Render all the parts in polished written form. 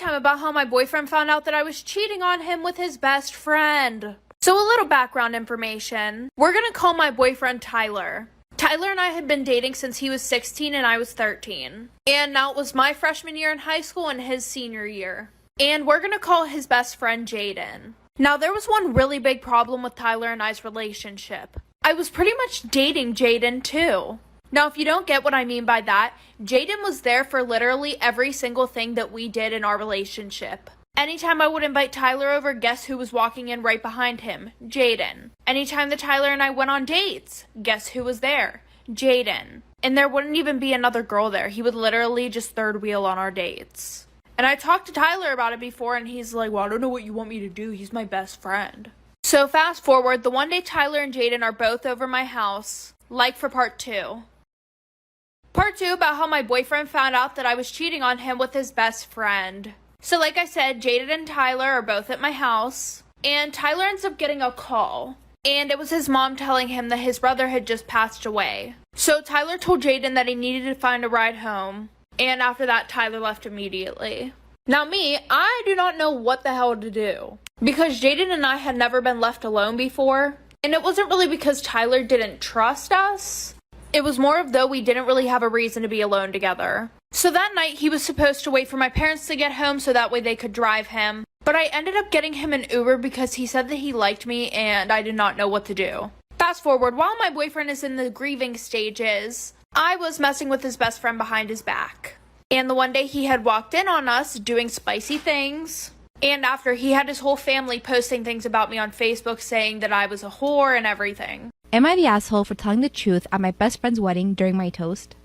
Storytime about how my boyfriend found out that I was cheating on him with his best friend. So a little background information. We're gonna call my boyfriend Tyler. Tyler and I had been dating since he was 16 and I was 13. And now it was my freshman year in high school and his senior year. And we're gonna call his best friend Jaden. Now there was one really big problem with Tyler and I's relationship. I was pretty much dating Jaden too. Now if you don't get what I mean by that, Jaden was there for literally every single thing that we did in our relationship. Anytime I would invite Tyler over, guess who was walking in right behind him? Jaden. Anytime that Tyler and I went on dates, guess who was there? Jaden. And there wouldn't even be another girl there. He would literally just third wheel on our dates. And I talked to Tyler about it before and he's like, well, I don't know what you want me to do. He's my best friend. So fast forward, the one day Tyler and Jaden are both over my house, like for part 2. Part 2 about how my boyfriend found out that I was cheating on him with his best friend. So like I said, Jaden and Tyler are both at my house, and Tyler ends up getting a call, and it was his mom telling him that his brother had just passed away. So Tyler told Jaden that he needed to find a ride home, and after that Tyler left immediately. Now me, I do not know what the hell to do, because Jaden and I had never been left alone before, and it wasn't really because Tyler didn't trust us. It was more of though we didn't really have a reason to be alone together. So that night he was supposed to wait for my parents to get home so that way they could drive him. But I ended up getting him an Uber because he said that he liked me and I did not know what to do. Fast forward, while my boyfriend is in the grieving stages, I was messing with his best friend behind his back. And the one day he had walked in on us doing spicy things. And after, he had his whole family posting things about me on Facebook saying that I was a whore and everything. Am I the asshole for telling the truth at my best friend's wedding during my toast?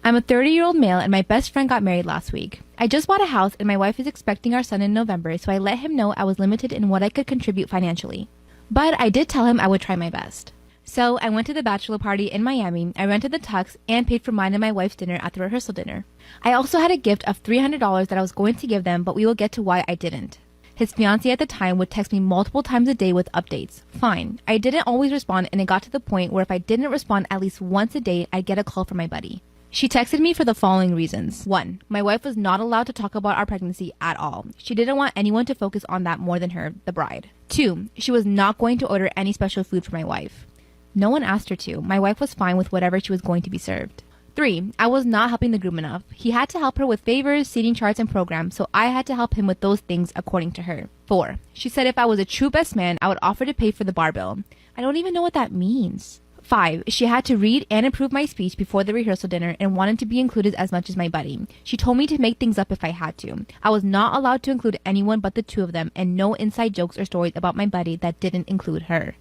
I'm a 30-year-old male and my best friend got married last week. I just bought a house and my wife is expecting our son in November, so I let him know I was limited in what I could contribute financially. But I did tell him I would try my best. So I went to the bachelor party in Miami, I rented the tux, and paid for mine and my wife's dinner at the rehearsal dinner. I also had a gift of $300 that I was going to give them, but we will get to why I didn't. His fiancé at the time would text me multiple times a day with updates. Fine. I didn't always respond, and it got to the point where if I didn't respond at least once a day, I'd get a call from my buddy. She texted me for the following reasons. 1. My wife was not allowed to talk about our pregnancy at all. She didn't want anyone to focus on that more than her, the bride. 2. She was not going to order any special food for my wife. No one asked her to. My wife was fine with whatever she was going to be served. 3. I was not helping the groom enough. He had to help her with favors, seating charts, and programs, so I had to help him with those things according to her. 4. She said if I was a true best man, I would offer to pay for the bar bill. I don't even know what that means. 5. She had to read and approve my speech before the rehearsal dinner and wanted to be included as much as my buddy. She told me to make things up if I had to. I was not allowed to include anyone but the two of them, and no inside jokes or stories about my buddy that didn't include her.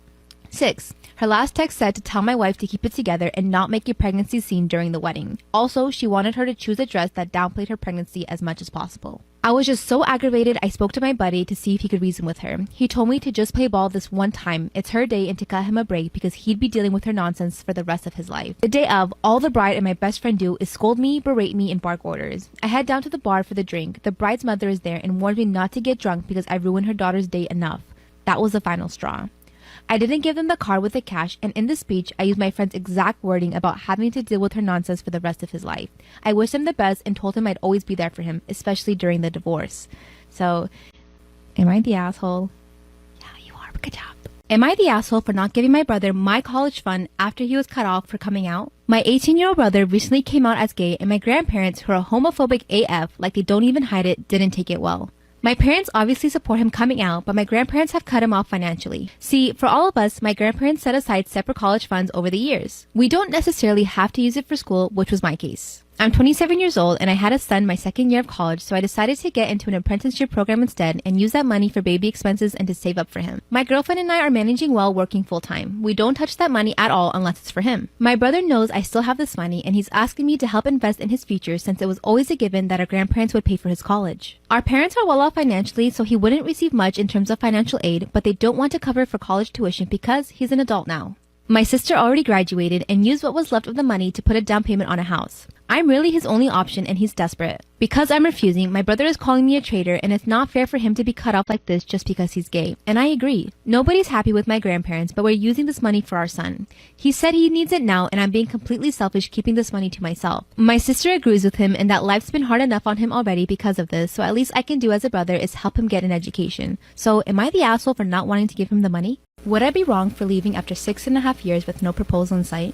6. Her last text said to tell my wife to keep it together and not make a pregnancy scene during the wedding. Also, she wanted her to choose a dress that downplayed her pregnancy as much as possible. I was just so aggravated, I spoke to my buddy to see if he could reason with her. He told me to just play ball this one time, it's her day, and to cut him a break because he'd be dealing with her nonsense for the rest of his life. The day of, all the bride and my best friend do is scold me, berate me, and bark orders. I head down to the bar for the drink. The bride's mother is there and warned me not to get drunk because I ruined her daughter's day enough. That was the final straw. I didn't give them the card with the cash, and in the speech, I used my friend's exact wording about having to deal with her nonsense for the rest of his life. I wished him the best and told him I'd always be there for him, especially during the divorce. So, am I the asshole? Yeah, you are. Good job. Am I the asshole for not giving my brother my college fund after he was cut off for coming out? My 18-year-old brother recently came out as gay, and my grandparents, who are homophobic AF, like they don't even hide it, didn't take it well. My parents obviously support him coming out, but my grandparents have cut him off financially. See, for all of us, my grandparents set aside separate college funds over the years. We don't necessarily have to use it for school, which was my case. I'm 27 years old and I had a son my second year of college, so I decided to get into an apprenticeship program instead and use that money for baby expenses and to save up for him. My girlfriend and I are managing well, working full-time. We don't touch that money at all unless it's for him. My brother knows I still have this money and he's asking me to help invest in his future since it was always a given that our grandparents would pay for his college. Our parents are well off financially, so he wouldn't receive much in terms of financial aid, but they don't want to cover for college tuition because he's an adult now. My sister already graduated and used what was left of the money to put a down payment on a house. I'm really his only option and he's desperate. Because I'm refusing, my brother is calling me a traitor and it's not fair for him to be cut off like this just because he's gay. And I agree. Nobody's happy with my grandparents, but we're using this money for our son. He said he needs it now and I'm being completely selfish keeping this money to myself. My sister agrees with him and that life's been hard enough on him already because of this, so at least I can do as a brother is help him get an education. So am I the asshole for not wanting to give him the money? Would I be wrong for leaving after 6.5 years with no proposal in sight?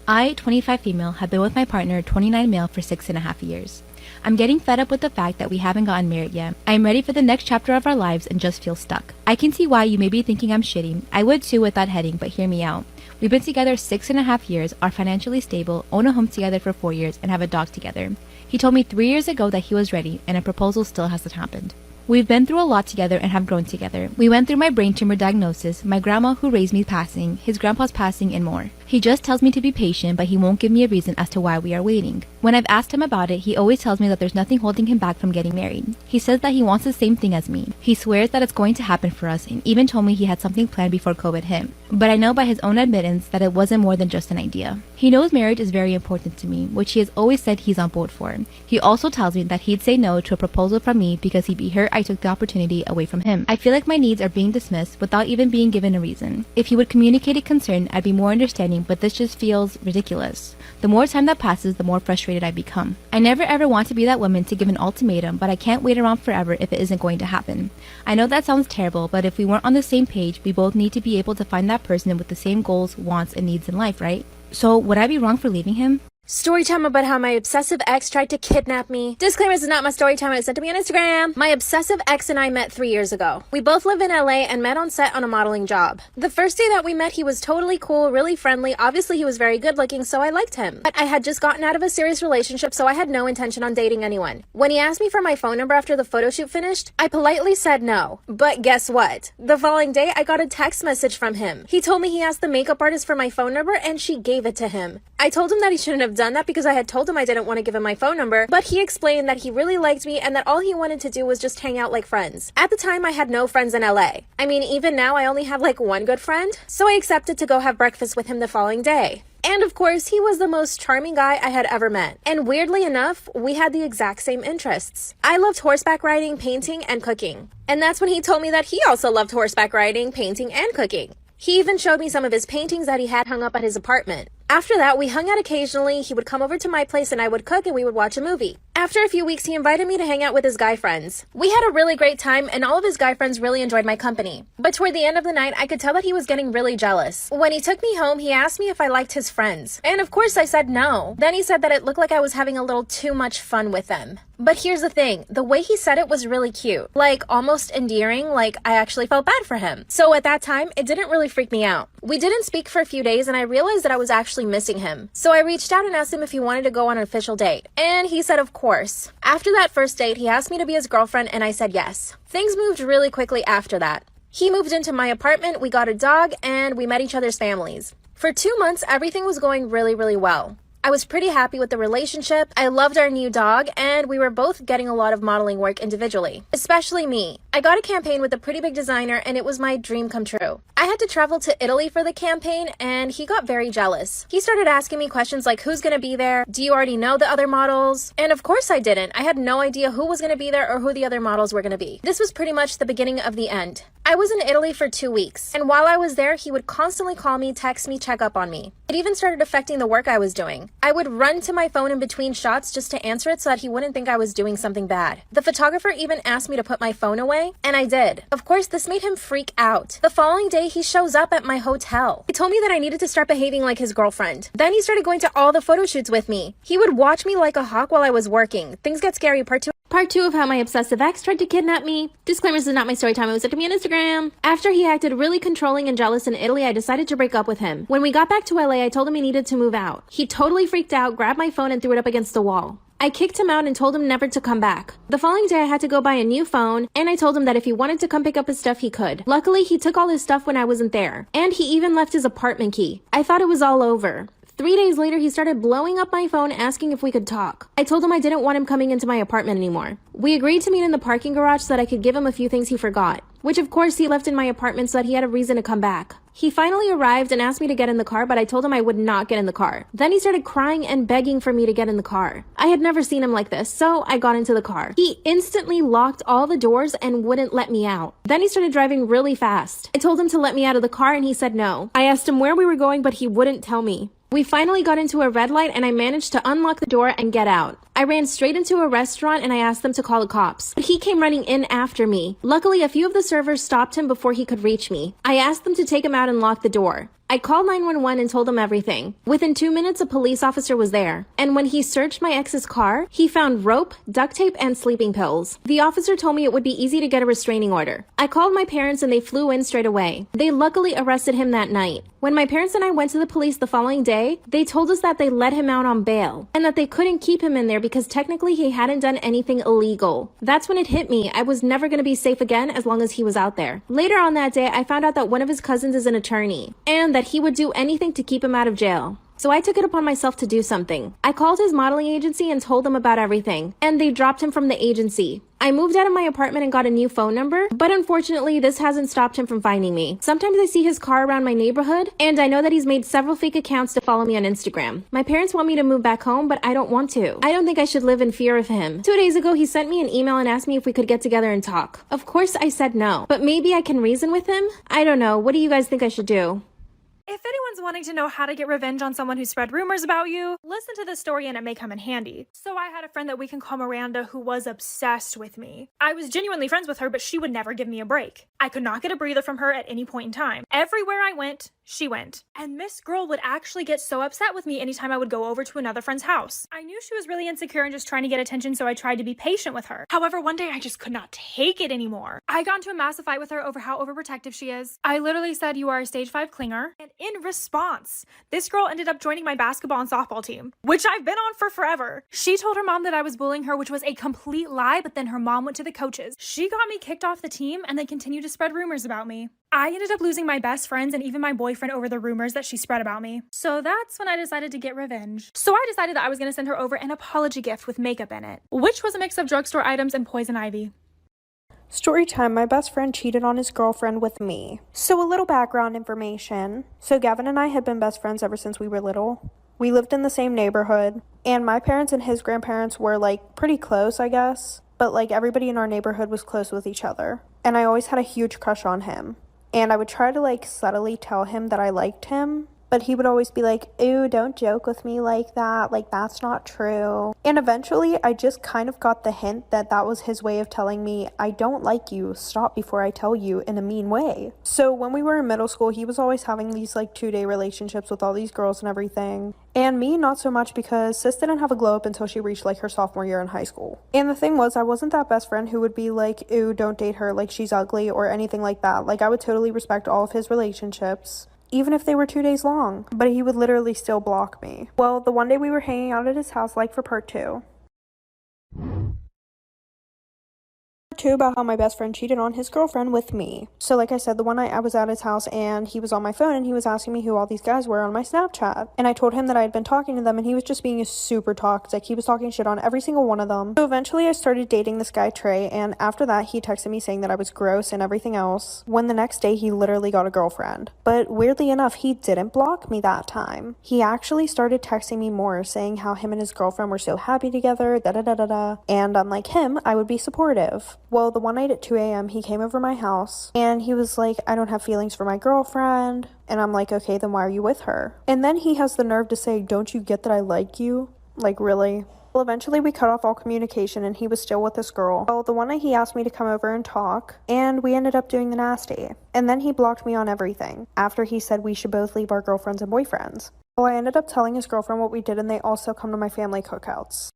I, 25 female, have been with my partner, 29 male, for 6.5 years. I'm getting fed up with the fact that we haven't gotten married yet. I am ready for the next chapter of our lives and just feel stuck. I can see why you may be thinking I'm shitty. I would too with that heading, but hear me out. We've been together 6.5 years, are financially stable, own a home together for 4 years, and have a dog together. He told me 3 years ago that he was ready, and a proposal still hasn't happened. We've been through a lot together and have grown together. We went through my brain tumor diagnosis, my grandma who raised me passing, his grandpa's passing, and more. He just tells me to be patient, but he won't give me a reason as to why we are waiting. When I've asked him about it, he always tells me that there's nothing holding him back from getting married. He says that he wants the same thing as me. He swears that it's going to happen for us and even told me he had something planned before COVID hit. But I know by his own admittance that it wasn't more than just an idea. He knows marriage is very important to me, which he has always said he's on board for. He also tells me that he'd say no to a proposal from me because he'd be hurt I took the opportunity away from him. I feel like my needs are being dismissed without even being given a reason. If he would communicate a concern, I'd be more understanding, but this just feels ridiculous. The more time that passes, the more frustrated I become. I never ever want to be that woman to give an ultimatum, but I can't wait around forever if it isn't going to happen. I know that sounds terrible, but if we weren't on the same page, we both need to be able to find that person with the same goals, wants, and needs in life, right? So would I be wrong for leaving him? Story time about how my obsessive ex tried to kidnap me. Disclaimer, this is not my story time. It was sent to me on Instagram. My obsessive ex and I met 3 years ago. We both live in LA and met on set on a modeling job. The first day that we met, he was totally cool, really friendly. Obviously, he was very good looking, so I liked him. But I had just gotten out of a serious relationship, so I had no intention on dating anyone. When he asked me for my phone number after the photo shoot finished, I politely said no. But guess what? The following day, I got a text message from him. He told me he asked the makeup artist for my phone number and she gave it to him. I told him that he shouldn't have done that because I had told him I didn't want to give him my phone number, but he explained that he really liked me and that all he wanted to do was just hang out like friends. At the time, I had no friends in LA. I mean, even now, I only have like one good friend, so I accepted to go have breakfast with him the following day. And of course, he was the most charming guy I had ever met. And weirdly enough, we had the exact same interests. I loved horseback riding, painting, and cooking. And that's when he told me that he also loved horseback riding, painting, and cooking. He even showed me some of his paintings that he had hung up at his apartment. After that, we hung out occasionally. He would come over to my place and I would cook and we would watch a movie. After a few weeks, he invited me to hang out with his guy friends. We had a really great time and all of his guy friends really enjoyed my company. But toward the end of the night, I could tell that he was getting really jealous. When he took me home, he asked me if I liked his friends. And of course, I said no. Then he said that it looked like I was having a little too much fun with them. But here's the thing, the way he said it was really cute, like almost endearing, like I actually felt bad for him. So at that time, it didn't really freak me out. We didn't speak for a few days and I realized that I was actually missing him. So I reached out and asked him if he wanted to go on an official date. And he said of course. After that first date, he asked me to be his girlfriend and I said yes. Things moved really quickly after that. He moved into my apartment, we got a dog, and we met each other's families. For 2 months, everything was going really well. I was pretty happy with the relationship, I loved our new dog, and we were both getting a lot of modeling work individually. Especially me. I got a campaign with a pretty big designer and it was my dream come true. I had to travel to Italy for the campaign and he got very jealous. He started asking me questions like who's gonna be there? Do you already know the other models? And of course I didn't. I had no idea who was gonna be there or who the other models were gonna be. This was pretty much the beginning of the end. I was in Italy for 2 weeks, and while I was there, he would constantly call me, text me, check up on me. It even started affecting the work I was doing. I would run to my phone in between shots just to answer it so that he wouldn't think I was doing something bad. The photographer even asked me to put my phone away, and I did. Of course, this made him freak out. The following day, he shows up at my hotel. He told me that I needed to start behaving like his girlfriend. Then he started going to all the photo shoots with me. He would watch me like a hawk while I was working. Things Get Scary Part 2. Part 2 of how my obsessive ex tried to kidnap me. Disclaimer, this is not my story time. It was sent to me on Instagram. After he acted really controlling and jealous in Italy, I decided to break up with him. When we got back to LA, I told him he needed to move out. He totally freaked out, grabbed my phone and threw it up against the wall. I kicked him out and told him never to come back. The following day, I had to go buy a new phone, and I told him that if he wanted to come pick up his stuff, he could. Luckily, he took all his stuff when I wasn't there, and he even left his apartment key. I thought it was all over. 3 days later, he started blowing up my phone asking if we could talk. I told him I didn't want him coming into my apartment anymore. We agreed to meet in the parking garage so that I could give him a few things he forgot, which of course he left in my apartment so that he had a reason to come back. He finally arrived and asked me to get in the car, but I told him I would not get in the car. Then he started crying and begging for me to get in the car. I had never seen him like this, so I got into the car. He instantly locked all the doors and wouldn't let me out. Then he started driving really fast. I told him to let me out of the car and he said no. I asked him where we were going, but he wouldn't tell me. We finally got into a red light and I managed to unlock the door and get out. I ran straight into a restaurant and I asked them to call the cops, but he came running in after me. Luckily, a few of the servers stopped him before he could reach me. I asked them to take him out and lock the door. I called 911 and told them everything. Within 2 minutes, a police officer was there. And when he searched my ex's car, he found rope, duct tape, and sleeping pills. The officer told me it would be easy to get a restraining order. I called my parents and they flew in straight away. They luckily arrested him that night. When my parents and I went to the police the following day, they told us that they let him out on bail and that they couldn't keep him in there because technically he hadn't done anything illegal. That's when it hit me. I was never going to be safe again as long as he was out there. Later on that day, I found out that one of his cousins is an attorney and that he would do anything to keep him out of jail. So I took it upon myself to do something. I called his modeling agency and told them about everything, and they dropped him from the agency. I moved out of my apartment and got a new phone number, but unfortunately, this hasn't stopped him from finding me. Sometimes I see his car around my neighborhood, and I know that he's made several fake accounts to follow me on Instagram. My parents want me to move back home, but I don't want to. I don't think I should live in fear of him. 2 days ago, he sent me an email and asked me if we could get together and talk. Of course, I said no, but maybe I can reason with him? I don't know. What do you guys think I should do? If anyone's wanting to know how to get revenge on someone who spread rumors about you, listen to this story and it may come in handy. So I had a friend that we can call Miranda who was obsessed with me. I was genuinely friends with her, but she would never give me a break. I could not get a breather from her at any point in time. Everywhere I went, she went. And this girl would actually get so upset with me anytime I would go over to another friend's house. I knew she was really insecure and just trying to get attention, so I tried to be patient with her. However, one day I just could not take it anymore. I got into a massive fight with her over how overprotective she is. I literally said, "You are a stage 5 clinger." And in response, this girl ended up joining my basketball and softball team, which I've been on for forever. She told her mom that I was bullying her, which was a complete lie, but then her mom went to the coaches. She got me kicked off the team and they continued to spread rumors about me. I ended up losing my best friends and even my boyfriend over the rumors that she spread about me. So that's when I decided to get revenge. So I decided that I was going to send her over an apology gift with makeup in it, which was a mix of drugstore items and poison ivy. Storytime, my best friend cheated on his girlfriend with me. So a little background information. So Gavin and I had been best friends ever since we were little. We lived in the same neighborhood, and my parents and his grandparents were pretty close, I guess. But everybody in our neighborhood was close with each other. And I always had a huge crush on him. And I would try to subtly tell him that I liked him, but he would always be like, "Ew, don't joke with me like that, that's not true." And eventually I just kind of got the hint that that was his way of telling me, "I don't like you, stop before I tell you," in a mean way. So when we were in middle school, he was always having these 2-day relationships with all these girls and everything. And me, not so much, because sis didn't have a glow up until she reached her sophomore year in high school. And the thing was, I wasn't that best friend who would be like, "Ew, don't date her, she's ugly," or anything like that. I would totally respect all of his relationships, even if they were 2 days long, but he would literally still block me. Well, the one day we were hanging out at his house, for part 2. About how my best friend cheated on his girlfriend with me. So I said, the one night I was at his house and he was on my phone and he was asking me who all these guys were on my Snapchat. And I told him that I had been talking to them and he was just being super toxic. He was talking shit on every single one of them. So eventually I started dating this guy, Trey, and after that he texted me saying that I was gross and everything else, when the next day he literally got a girlfriend. But weirdly enough, he didn't block me that time. He actually started texting me more, saying how him and his girlfriend were so happy together, da-da-da-da-da. And unlike him, I would be supportive. Well, the one night at 2 a.m., he came over my house and he was like, "I don't have feelings for my girlfriend." And I'm like, "Okay, then why are you with her?" And then he has the nerve to say, "Don't you get that I like you?" Really? Well, eventually we cut off all communication and he was still with this girl. Well, the one night he asked me to come over and talk, and we ended up doing the nasty. And then he blocked me on everything, after he said we should both leave our girlfriends and boyfriends. Well, I ended up telling his girlfriend what we did, and they also come to my family cookouts.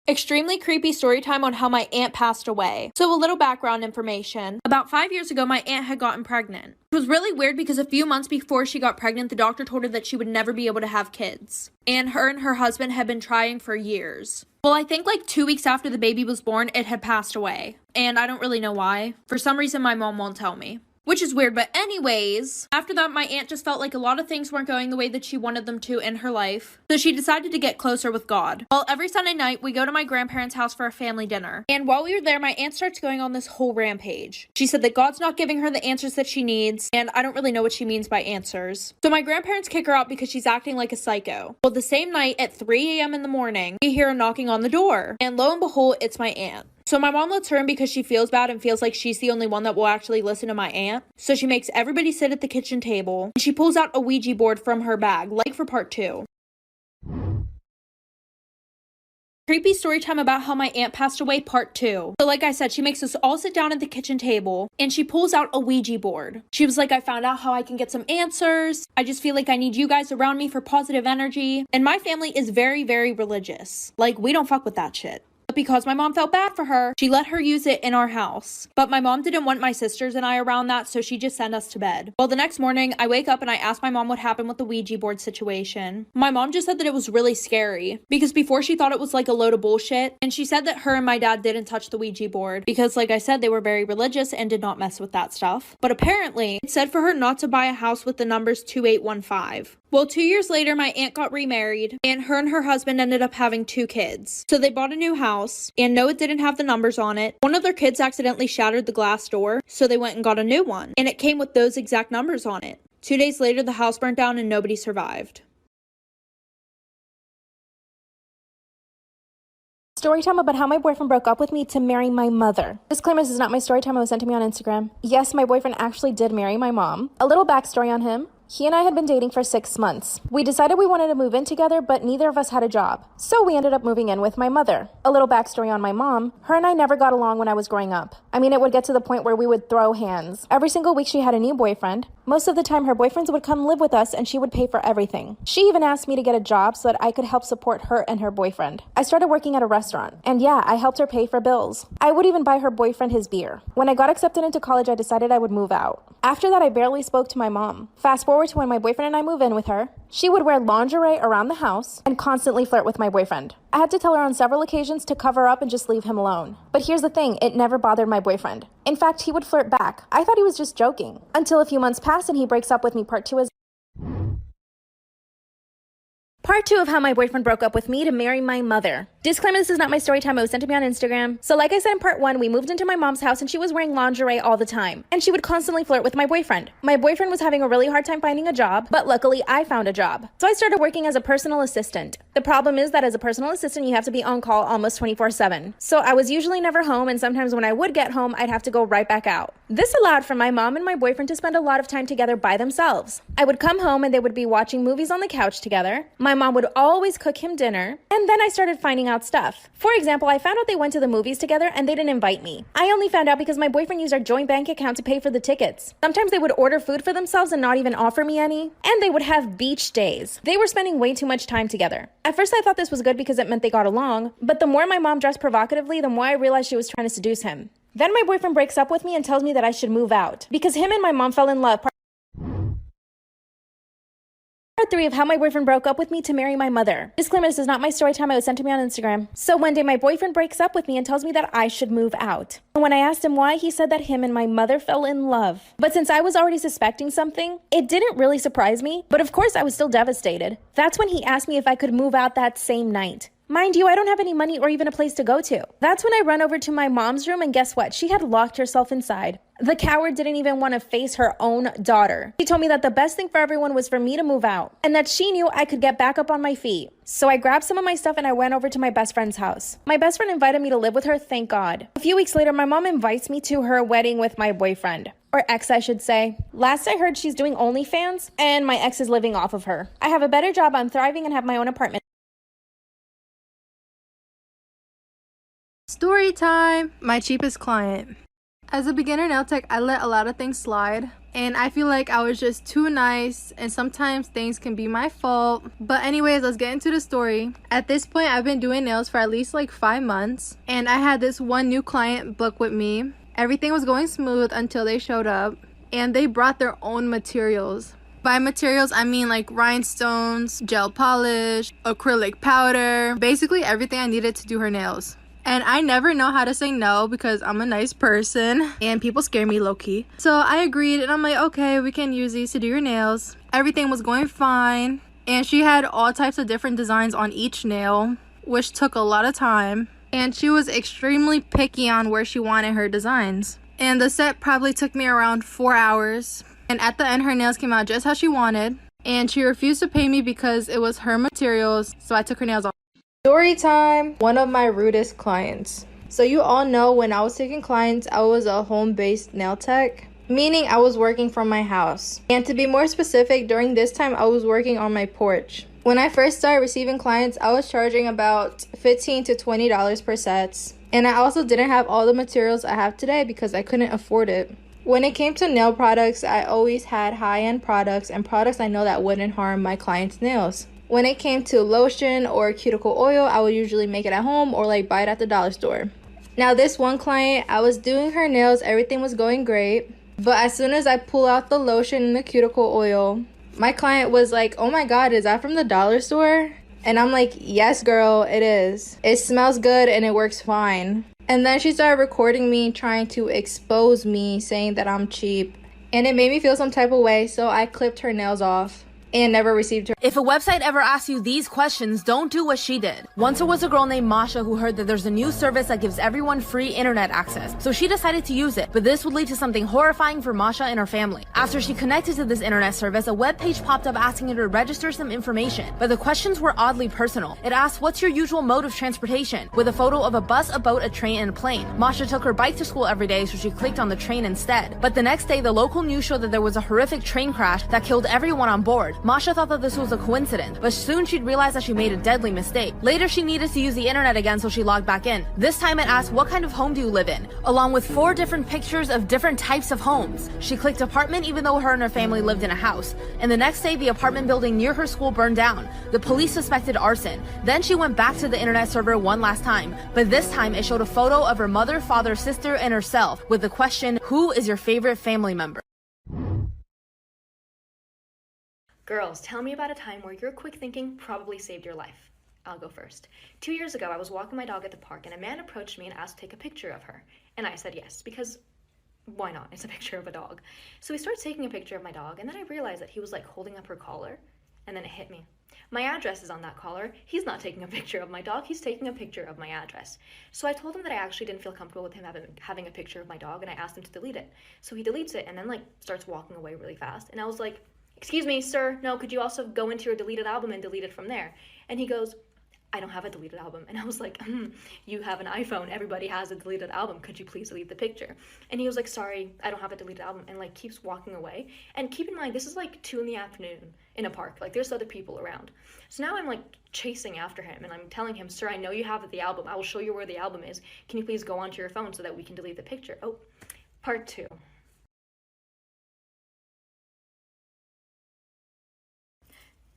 Extremely creepy story time on how my aunt passed away. So a little background information. About 5 years ago, my aunt had gotten pregnant. It was really weird because a few months before she got pregnant, the doctor told her that she would never be able to have kids. And her husband had been trying for years. Well, I think 2 weeks after the baby was born, it had passed away. And I don't really know why. For some reason, my mom won't tell me. which is weird. But anyways, after that, my aunt just felt like a lot of things weren't going the way that she wanted them to in her life. So she decided to get closer with God. Well, every Sunday night, we go to my grandparents' house for a family dinner. And while we were there, my aunt starts going on this whole rampage. She said that God's not giving her the answers that she needs, and I don't really know what she means by answers. So my grandparents kick her out because she's acting like a psycho. Well, the same night at 3 a.m. in the morning, we hear a knocking on the door. And lo and behold, it's my aunt. So my mom lets her in because she feels bad and feels like she's the only one that will actually listen to my aunt. So she makes everybody sit at the kitchen table, and she pulls out a Ouija board from her bag, like for part 2. Creepy story time about how my aunt passed away, part 2. So like I said, she makes us all sit down at the kitchen table and she pulls out a Ouija board. She was like, I found out how I can get some answers. I just feel like I need you guys around me for positive energy. And my family is very, very religious. Like, we don't fuck with that shit. But because my mom felt bad for her, she let her use it in our house. But my mom didn't want my sisters and I around that, so she just sent us to bed. Well, the next morning, I wake up and I ask my mom what happened with the Ouija board situation. My mom just said that it was really scary, because before she thought it was like a load of bullshit, and she said that her and my dad didn't touch the Ouija board, because like I said, they were very religious and did not mess with that stuff. But apparently, it said for her not to buy a house with the numbers 2815. Well, 2 years later, my aunt got remarried, and her husband ended up having 2 kids. So they bought a new house, and no, it didn't have the numbers on it. One of their kids accidentally shattered the glass door, so they went and got a new one, and it came with those exact numbers on it. 2 days later, the house burnt down and nobody survived. Story time about how my boyfriend broke up with me to marry my mother. Disclaimer, this is not my story time. It was sent to me on Instagram. Yes, my boyfriend actually did marry my mom. A little backstory on him. He and I had been dating for 6 months. We decided we wanted to move in together, but neither of us had a job. So we ended up moving in with my mother. A little backstory on my mom. Her and I never got along when I was growing up. I mean, it would get to the point where we would throw hands. Every single week she had a new boyfriend. Most of the time her boyfriends would come live with us and she would pay for everything. She even asked me to get a job so that I could help support her and her boyfriend. I started working at a restaurant. And yeah, I helped her pay for bills. I would even buy her boyfriend his beer. When I got accepted into college, I decided I would move out. After that, I barely spoke to my mom. Fast forward to when my boyfriend and I move in with her. She would wear lingerie around the house and constantly flirt with my boyfriend. I had to tell her on several occasions to cover up and just leave him alone. But here's the thing, it never bothered my boyfriend. In fact, he would flirt back. I thought he was just joking. Until a few months passed and he breaks up with me. Part 2 is Part 2 of how my boyfriend broke up with me to marry my mother. Disclaimer, this is not my story time. It was sent to me on Instagram. So like I said in part 1, we moved into my mom's house and she was wearing lingerie all the time. And she would constantly flirt with my boyfriend. My boyfriend was having a really hard time finding a job, but luckily I found a job. So I started working as a personal assistant. The problem is that as a personal assistant, you have to be on call almost 24/7. So I was usually never home, and sometimes when I would get home, I'd have to go right back out. This allowed for my mom and my boyfriend to spend a lot of time together by themselves. I would come home and they would be watching movies on the couch together. My mom would always cook him dinner, and then I started finding out stuff. For example, I found out they went to the movies together and they didn't invite me. I only found out because my boyfriend used our joint bank account to pay for the tickets. Sometimes they would order food for themselves and not even offer me any. And they would have beach days. They were spending way too much time together. At first I thought this was good because it meant they got along, but the more my mom dressed provocatively, the more I realized she was trying to seduce him. Then my boyfriend breaks up with me and tells me that I should move out because him and my mom fell in love. Part 3 of how my boyfriend broke up with me to marry my mother. Disclaimer, this is not my story time. It was sent to me on Instagram. So one day my boyfriend breaks up with me and tells me that I should move out. And when I asked him why, he said that him and my mother fell in love. But since I was already suspecting something, it didn't really surprise me. But of course I was still devastated. That's when he asked me if I could move out that same night. Mind you, I don't have any money or even a place to go to. That's when I run over to my mom's room and guess what? She had locked herself inside. The coward didn't even want to face her own daughter. She told me that the best thing for everyone was for me to move out and that she knew I could get back up on my feet. So I grabbed some of my stuff and I went over to my best friend's house. My best friend invited me to live with her, thank God. A few weeks later, my mom invites me to her wedding with my boyfriend. Or ex, I should say. Last I heard, she's doing OnlyFans and my ex is living off of her. I have a better job, I'm thriving and have my own apartment. Story time! My cheapest client. As a beginner nail tech, I let a lot of things slide. And I feel like I was just too nice, and sometimes things can be my fault. But anyways, let's get into the story. At this point, I've been doing nails for at least like 5 months. And I had this one new client book with me. Everything was going smooth until they showed up. And they brought their own materials. By materials, I mean like rhinestones, gel polish, acrylic powder. Basically everything I needed to do her nails. And I never know how to say no because I'm a nice person and people scare me low-key. So I agreed and I'm like, okay, we can use these to do your nails. Everything was going fine. And she had all types of different designs on each nail, which took a lot of time. And she was extremely picky on where she wanted her designs. And the set probably took me around 4 hours. And at the end, her nails came out just how she wanted. And she refused to pay me because it was her materials, so I took her nails off. Story time, one of my rudest clients. So you all know when I was taking clients, I was a home-based nail tech, meaning I was working from my house. And to be more specific, during this time, I was working on my porch. When I first started receiving clients, I was charging about $15 to $20 per sets. And I also didn't have all the materials I have today because I couldn't afford it. When it came to nail products, I always had high-end products and products I know that wouldn't harm my clients' nails. When it came to lotion or cuticle oil, I would usually make it at home or like buy it at the dollar store. Now this one client, I was doing her nails, everything was going great. But as soon as I pull out the lotion and the cuticle oil, my client was like, oh my god, is that from the dollar store? And I'm like, yes girl, it is. It smells good and it works fine. And then she started recording me trying to expose me, saying that I'm cheap. And it made me feel some type of way, so I clipped her nails off and never received her. If a website ever asks you these questions, don't do what she did. Once there was a girl named Masha who heard that there's a new service that gives everyone free internet access. So she decided to use it, but this would lead to something horrifying for Masha and her family. After she connected to this internet service, a web page popped up asking her to register some information, but the questions were oddly personal. It asked, what's your usual mode of transportation? With a photo of a bus, a boat, a train, and a plane. Masha took her bike to school every day, so she clicked on the train instead. But the next day, the local news showed that there was a horrific train crash that killed everyone on board. Masha thought that this was a coincidence, but soon she'd realize that she made a deadly mistake. Later, she needed to use the internet again, so she logged back in. This time it asked, what kind of home do you live in? Along with 4 different pictures of different types of homes. She clicked apartment even though her and her family lived in a house. And the next day, the apartment building near her school burned down. The police suspected arson. Then she went back to the internet server one last time, but this time it showed a photo of her mother, father, sister, and herself with the question, who is your favorite family member? Girls, tell me about a time where your quick thinking probably saved your life. I'll go first. 2 years ago, I was walking my dog at the park and a man approached me and asked to take a picture of her. And I said yes, because why not? It's a picture of a dog. So he starts taking a picture of my dog, and then I realized that he was like holding up her collar, and then it hit me. My address is on that collar. He's not taking a picture of my dog, he's taking a picture of my address. So I told him that I actually didn't feel comfortable with him having a picture of my dog, and I asked him to delete it. So he deletes it and then like starts walking away really fast. And I was like, excuse me, sir, no, could you also go into your deleted album and delete it from there? And he goes, I don't have a deleted album. And I was like, you have an iPhone, everybody has a deleted album, could you please delete the picture? And he was like, sorry, I don't have a deleted album, and like keeps walking away. And keep in mind, this is like 2 PM in a park, like there's other people around. So now I'm like chasing after him and I'm telling him, sir, I know you have the album, I will show you where the album is, can you please go onto your phone so that we can delete the picture? Oh, part 2.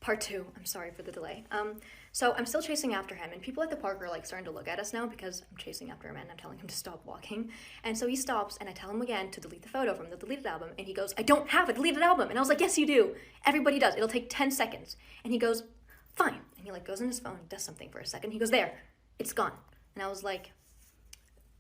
Part 2, I'm sorry for the delay. So I'm still chasing after him, and people at the park are like starting to look at us now because I'm chasing after him and I'm telling him to stop walking. And so he stops, and I tell him again to delete the photo from the deleted album, and he goes, I don't have a deleted album. And I was like, yes, you do. Everybody does. It'll take 10 seconds. And he goes, fine. And he like goes on his phone, does something for a second. He goes, there, it's gone. And I was like,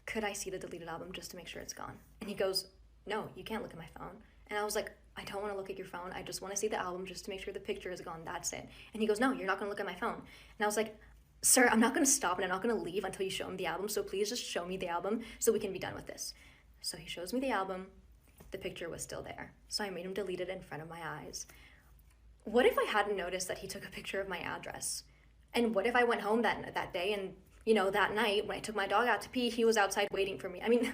could I see the deleted album just to make sure it's gone? And he goes, no, you can't look at my phone. And I was like, I don't want to look at your phone. I just want to see the album just to make sure the picture is gone. That's it. And he goes, no, you're not going to look at my phone. And I was like, sir, I'm not going to stop and I'm not going to leave until you show him the album. So please just show me the album so we can be done with this. So he shows me the album. The picture was still there. So I made him delete it in front of my eyes. What if I hadn't noticed that he took a picture of my address? And what if I went home that day and, you know, that night when I took my dog out to pee, he was outside waiting for me? I mean...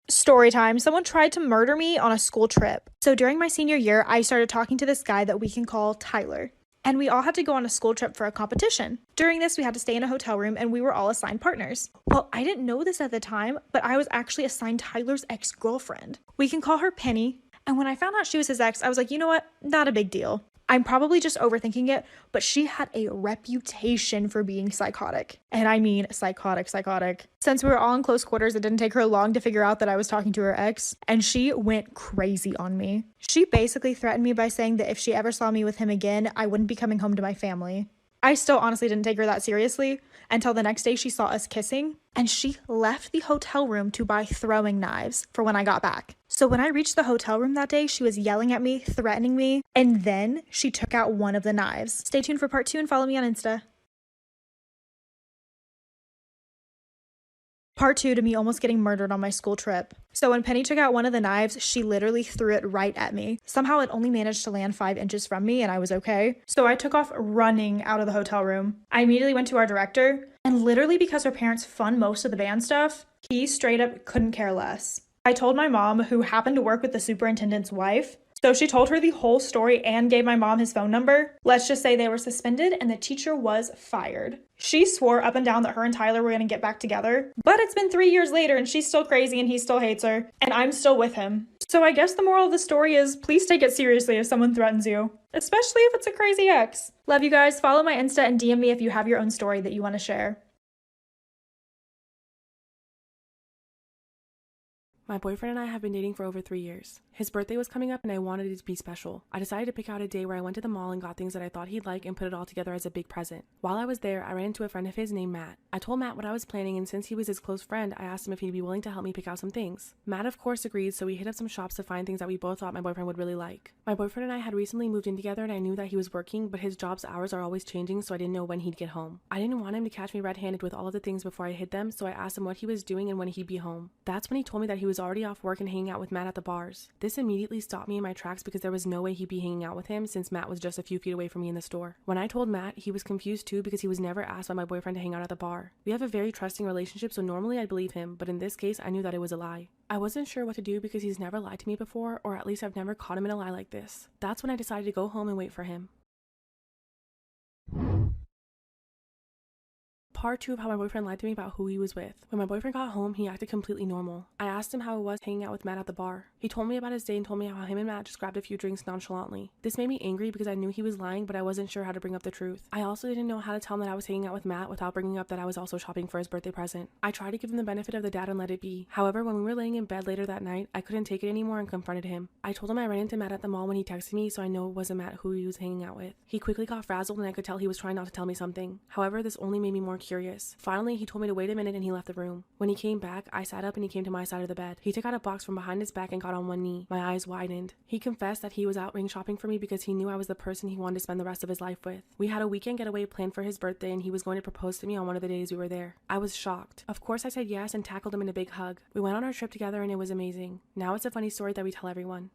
Story time. Someone tried to murder me on a school trip. So during my senior year, I started talking to this guy that we can call Tyler. And we all had to go on a school trip for a competition. During this, we had to stay in a hotel room and we were all assigned partners. Well, I didn't know this at the time, but I was actually assigned Tyler's ex-girlfriend. We can call her Penny. And when I found out she was his ex, I was like, you know what? Not a big deal. I'm probably just overthinking it, but she had a reputation for being psychotic. And I mean psychotic. Since we were all in close quarters, it didn't take her long to figure out that I was talking to her ex, and she went crazy on me. She basically threatened me by saying that if she ever saw me with him again, I wouldn't be coming home to my family. I still honestly didn't take her that seriously until the next day she saw us kissing, and she left the hotel room to buy throwing knives for when I got back. So when I reached the hotel room that day, she was yelling at me, threatening me, and then she took out one of the knives. Stay tuned for part 2 and follow me on Insta. Part 2 to me almost getting murdered on my school trip. So when Penny took out one of the knives, she literally threw it right at me. Somehow it only managed to land 5 inches from me and I was okay. So I took off running out of the hotel room. I immediately went to our director, and literally because her parents fund most of the band stuff, he straight up couldn't care less. I told my mom, who happened to work with the superintendent's wife, so she told her the whole story and gave my mom his phone number. Let's just say they were suspended and the teacher was fired. She swore up and down that her and Tyler were going to get back together, but it's been 3 years later and she's still crazy and he still hates her, and I'm still with him. So I guess the moral of the story is please take it seriously if someone threatens you, especially if it's a crazy ex. Love you guys. Follow my Insta and DM me if you have your own story that you want to share. My boyfriend and I have been dating for over 3 years. His birthday was coming up and I wanted it to be special. I decided to pick out a day where I went to the mall and got things that I thought he'd like and put it all together as a big present. While I was there, I ran into a friend of his named Matt. I told Matt what I was planning, and since he was his close friend, I asked him if he'd be willing to help me pick out some things. Matt of course agreed, so we hit up some shops to find things that we both thought my boyfriend would really like. My boyfriend and I had recently moved in together and I knew that he was working, but his job's hours are always changing, so I didn't know when he'd get home. I didn't want him to catch me red-handed with all of the things before I hid them, so I asked him what he was doing and when he'd be home. That's when he told me that he was already off work and hanging out with Matt at the bars. This immediately stopped me in my tracks because there was no way he'd be hanging out with him since Matt was just a few feet away from me in the store. When I told Matt, he was confused too because he was never asked by my boyfriend to hang out at the bar. We have a very trusting relationship, so normally I'd believe him, but in this case I knew that it was a lie. I wasn't sure what to do because he's never lied to me before, or at least I've never caught him in a lie like this. That's when I decided to go home and wait for him. Part 2 of how my boyfriend lied to me about who he was with. When my boyfriend got home, he acted completely normal. I asked him how it was hanging out with Matt at the bar. He told me about his day and told me how him and Matt just grabbed a few drinks nonchalantly. This made me angry because I knew he was lying, but I wasn't sure how to bring up the truth. I also didn't know how to tell him that I was hanging out with Matt without bringing up that I was also shopping for his birthday present. I tried to give him the benefit of the doubt and let it be. However, when we were laying in bed later that night, I couldn't take it anymore and confronted him. I told him I ran into Matt at the mall when he texted me, so I know it wasn't Matt who he was hanging out with. He quickly got frazzled and I could tell he was trying not to tell me something. However, this only made me more curious. Finally, he told me to wait a minute and he left the room. When he came back, I sat up and he came to my side of the bed. He took out a box from behind his back and got on one knee. My eyes widened. He confessed that he was out ring shopping for me because he knew I was the person he wanted to spend the rest of his life with. We had a weekend getaway planned for his birthday and he was going to propose to me on one of the days we were there. I was shocked. Of course I said yes and tackled him in a big hug. We went on our trip together and it was amazing. Now it's a funny story that we tell everyone.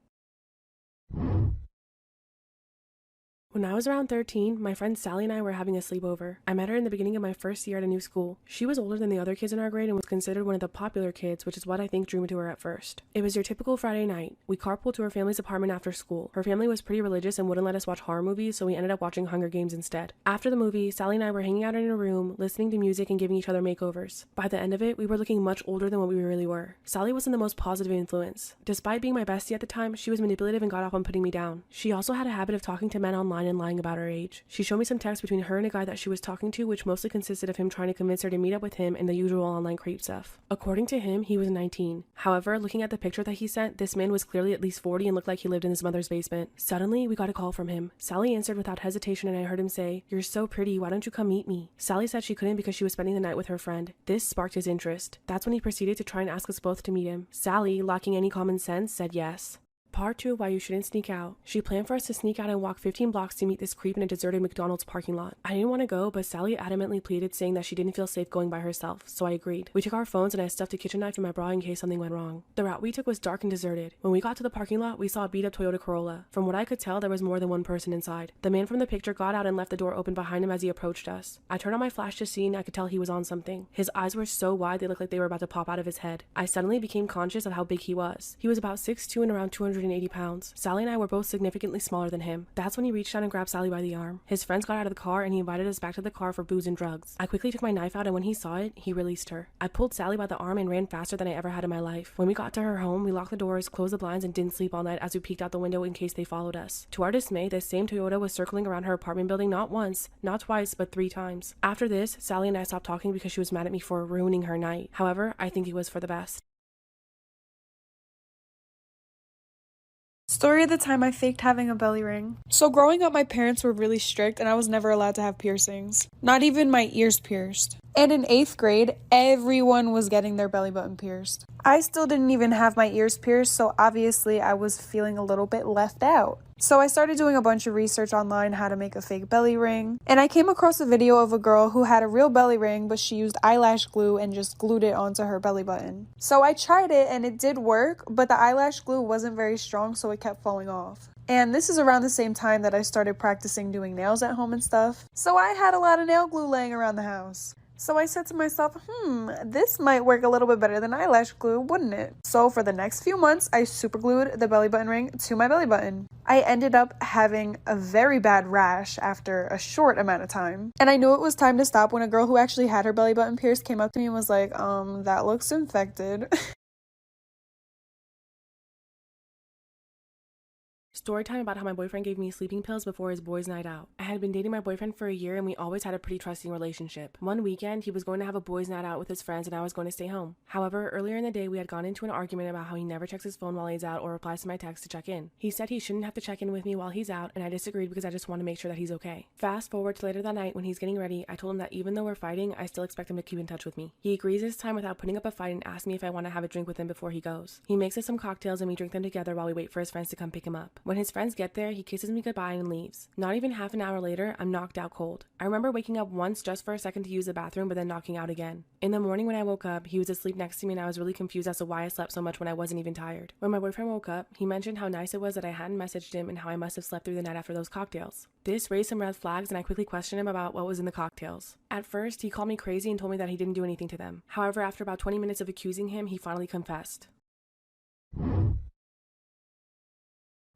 When I was around 13, my friend Sally and I were having a sleepover. I met her in the beginning of my first year at a new school. She was older than the other kids in our grade and was considered one of the popular kids, which is what I think drew me to her at first. It was your typical Friday night. We carpooled to her family's apartment after school. Her family was pretty religious and wouldn't let us watch horror movies, so we ended up watching Hunger Games instead. After the movie, Sally and I were hanging out in a room, listening to music and giving each other makeovers. By the end of it, we were looking much older than what we really were. Sally wasn't the most positive influence. Despite being my bestie at the time, she was manipulative and got off on putting me down. She also had a habit of talking to men online and lying about her age. She showed me some texts between her and a guy that she was talking to, which mostly consisted of him trying to convince her to meet up with him and the usual online creep stuff. According to him, he was 19. However, looking at the picture that he sent, this man was clearly at least 40 and looked like he lived in his mother's basement. Suddenly, we got a call from him. Sally answered without hesitation and I heard him say, "You're so pretty, why don't you come meet me?" Sally said she couldn't because she was spending the night with her friend. This sparked his interest. That's when he proceeded to try and ask us both to meet him. Sally, lacking any common sense, said yes. Part 2 of why you shouldn't sneak out. She planned for us to sneak out and walk 15 blocks to meet this creep in a deserted McDonald's parking lot. I didn't want to go, but Sally adamantly pleaded, saying that she didn't feel safe going by herself, so I agreed. We took our phones and I stuffed a kitchen knife in my bra in case something went wrong. The route we took was dark and deserted. When we got to the parking lot, we saw a beat-up Toyota Corolla. From what I could tell, there was more than one person inside. The man from the picture got out and left the door open behind him as he approached us. I turned on my flash to see and I could tell he was on something. His eyes were so wide they looked like they were about to pop out of his head. I suddenly became conscious of how big he was. He was about 6'2" and around 280 180 pounds. Sally and I were both significantly smaller than him. That's when he reached out and grabbed Sally by the arm. His friends got out of the car and he invited us back to the car for booze and drugs. I quickly took my knife out and when he saw it, he released her. I pulled Sally by the arm and ran faster than I ever had in my life. When we got to her home, we locked the doors, closed the blinds, and didn't sleep all night as we peeked out the window in case they followed us. To our dismay, this same Toyota was circling around her apartment building not once, not twice, but 3 times. After this, Sally and I stopped talking because she was mad at me for ruining her night. However, I think it was for the best. Story of the time I faked having a belly ring. So growing up, my parents were really strict and I was never allowed to have piercings. Not even my ears pierced. And in 8th grade, everyone was getting their belly button pierced. I still didn't even have my ears pierced, so obviously I was feeling a little bit left out. So I started doing a bunch of research online how to make a fake belly ring, and I came across a video of a girl who had a real belly ring, but she used eyelash glue and just glued it onto her belly button. So I tried it and it did work, but the eyelash glue wasn't very strong, so it kept falling off. And this is around the same time that I started practicing doing nails at home and stuff, so I had a lot of nail glue laying around the house. So I said to myself, this might work a little bit better than eyelash glue, wouldn't it? So for the next few months, I super glued the belly button ring to my belly button. I ended up having a very bad rash after a short amount of time. And I knew it was time to stop when a girl who actually had her belly button pierced came up to me and was like, that looks infected. Story time about how my boyfriend gave me sleeping pills before his boys' night out. I had been dating my boyfriend for a year and we always had a pretty trusting relationship. One weekend, he was going to have a boys' night out with his friends and I was going to stay home. However, earlier in the day, we had gone into an argument about how he never checks his phone while he's out or replies to my text to check in. He said he shouldn't have to check in with me while he's out and I disagreed because I just want to make sure that he's okay. Fast forward to later that night when he's getting ready, I told him that even though we're fighting, I still expect him to keep in touch with me. He agrees this time without putting up a fight and asks me if I want to have a drink with him before he goes. He makes us some cocktails and we drink them together while we wait for his friends to come pick him up. When his friends get there, he kisses me goodbye and leaves. Not even half an hour later, I'm knocked out cold. I remember waking up once just for a second to use the bathroom, but then knocking out again. In the morning when I woke up, he was asleep next to me and I was really confused as to why I slept so much when I wasn't even tired. When my boyfriend woke up, he mentioned how nice it was that I hadn't messaged him and how I must have slept through the night after those cocktails. This raised some red flags and I quickly questioned him about what was in the cocktails. At first, he called me crazy and told me that he didn't do anything to them. However, after about 20 minutes of accusing him, he finally confessed.